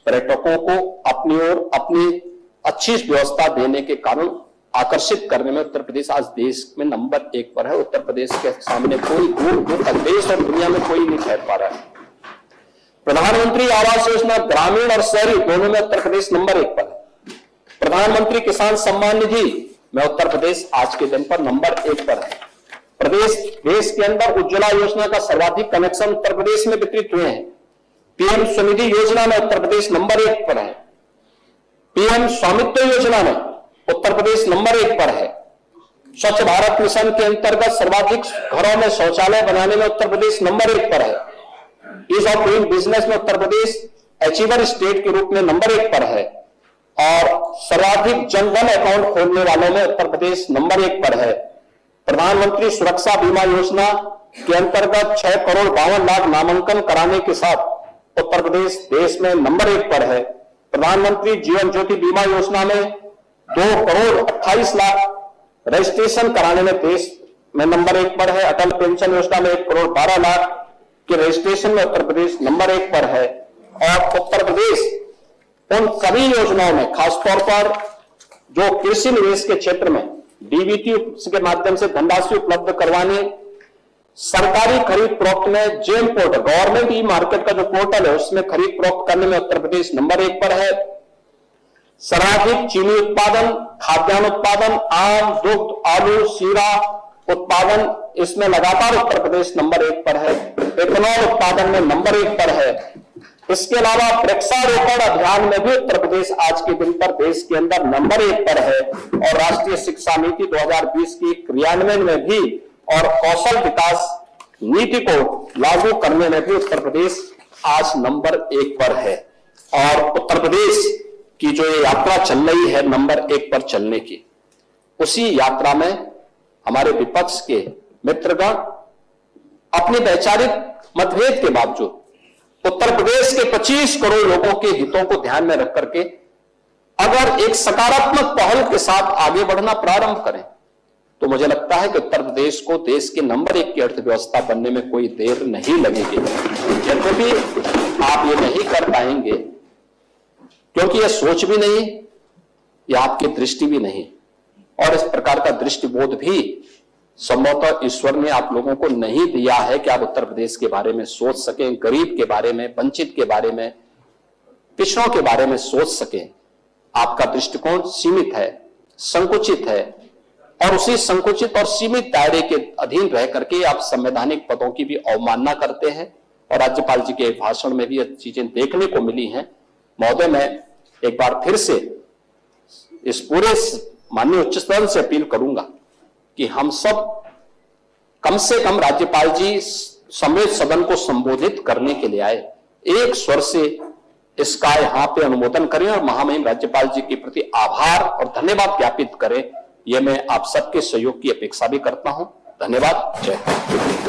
पर्यटकों को अपनी ओर अपनी अच्छी व्यवस्था देने के कारण आकर्षित करने में उत्तर प्रदेश आज देश में नंबर 1 पर है। उत्तर प्रदेश के सामने कोई दूर तक देश और दुनिया में कोई नहीं ठहर पा रहा है। प्रधानमंत्री आवास योजना ग्रामीण और शहरी दोनों में उत्तर प्रदेश नंबर 1 पर है। प्रधानमंत्री किसान सम्मान निधि में उत्तर प्रदेश आज के दिन पर नंबर 1 पर है। प्रदेश देश के अंदर उज्ज्वला योजना का सर्वाधिक कनेक्शन उत्तर प्रदेश में वितरित हुए हैं। पीएम स्वनिधि योजना में उत्तर प्रदेश नंबर 1 पर है। पीएम स्वामित्व योजना में उत्तर प्रदेश नंबर 1 पर है। स्वच्छ भारत मिशन के अंतर्गत सर्वाधिक घरों में शौचालय बनाने में उत्तर प्रदेश नंबर 1 पर है। ईज ऑफ डूइंग बिजनेस में उत्तर प्रदेश अचीवर स्टेट के रूप में नंबर 1 पर है और सर्वाधिक जनधन अकाउंट खोलने वालों में उत्तर प्रदेश नंबर 1 पर है। प्रधानमंत्री सुरक्षा बीमा योजना के अंतर्गत 6 करोड़ 52 लाख नामांकन कराने के साथ उत्तर प्रदेश देश में नंबर 1 पर है। प्रधानमंत्री जीवन ज्योति बीमा योजना में 2 करोड़ 28 लाख रजिस्ट्रेशन कराने में देश में नंबर 1 पर है। अटल पेंशन योजना में 1,12,00,000 के रजिस्ट्रेशन में उत्तर प्रदेश नंबर 1 पर है। और उत्तर प्रदेश उन सभी योजनाओं में, खासतौर पर जो कृषि निवेश के क्षेत्र में डीबीटी के माध्यम से धनराशि उपलब्ध करवाने, सरकारी खरीद फरोख्त में GeM portal, government e market का जो पोर्टल है उसमें खरीद फरोख्त करने में उत्तर प्रदेश नंबर 1 पर है। सर्वाधिक चीनी उत्पादन, खाद्यान्न उत्पादन, आम, दुग्ध, आलू, शीरा उत्पादन, इसमें लगातार उत्तर प्रदेश नंबर 1 पर है। एथेनॉल उत्पादन में नंबर 1 पर है। इसके अलावा वृक्षारोपण अभियान में भी उत्तर प्रदेश आज के दिन पर देश के अंदर नंबर 1 पर है। और राष्ट्रीय शिक्षा नीति 2020 की क्रियान्वयन में भी और कौशल विकास नीति को लागू करने में भी उत्तर प्रदेश आज नंबर 1 पर है। और उत्तर प्रदेश की जो ये यात्रा चल रही है नंबर 1 पर चलने की, उसी यात्रा में हमारे विपक्ष के मित्रगण अपने वैचारिक मतभेद के बावजूद उत्तर प्रदेश के 25 करोड़ लोगों के हितों को ध्यान में रख करके अगर एक सकारात्मक पहल के साथ आगे बढ़ना प्रारंभ करें तो मुझे लगता है कि उत्तर प्रदेश को देश के नंबर 1 की अर्थव्यवस्था बनने में कोई देर नहीं लगेगी। यद्यपि आप ये नहीं कर पाएंगे क्योंकि यह सोच भी नहीं, यह आपकी दृष्टि भी नहीं, और इस प्रकार का दृष्टिबोध भी संभवतः ईश्वर ने आप लोगों को नहीं दिया है कि आप उत्तर प्रदेश के बारे में सोच सकें, गरीब के बारे में, वंचित के बारे में, पिछड़ों के बारे में सोच सकें। आपका दृष्टिकोण सीमित है, संकुचित है, और उसी संकुचित और सीमित दायरे के अधीन रह करके आप संवैधानिक पदों की भी अवमानना करते हैं। और राज्यपाल जी के भाषण में भी ये चीजें देखने को मिली हैं। महोदय, मैं एक बार फिर से इस पूरे माननीय उच्च सदन से अपील करूंगा कि हम सब कम से कम राज्यपाल जी समेत सदन को संबोधित करने के लिए आए, एक स्वर से इसका यहाँ पे अनुमोदन करें और महामहिम राज्यपाल जी के प्रति आभार और धन्यवाद ज्ञापित करें। यह मैं आप सबके सहयोग की अपेक्षा भी करता हूं। धन्यवाद। जय हिंद।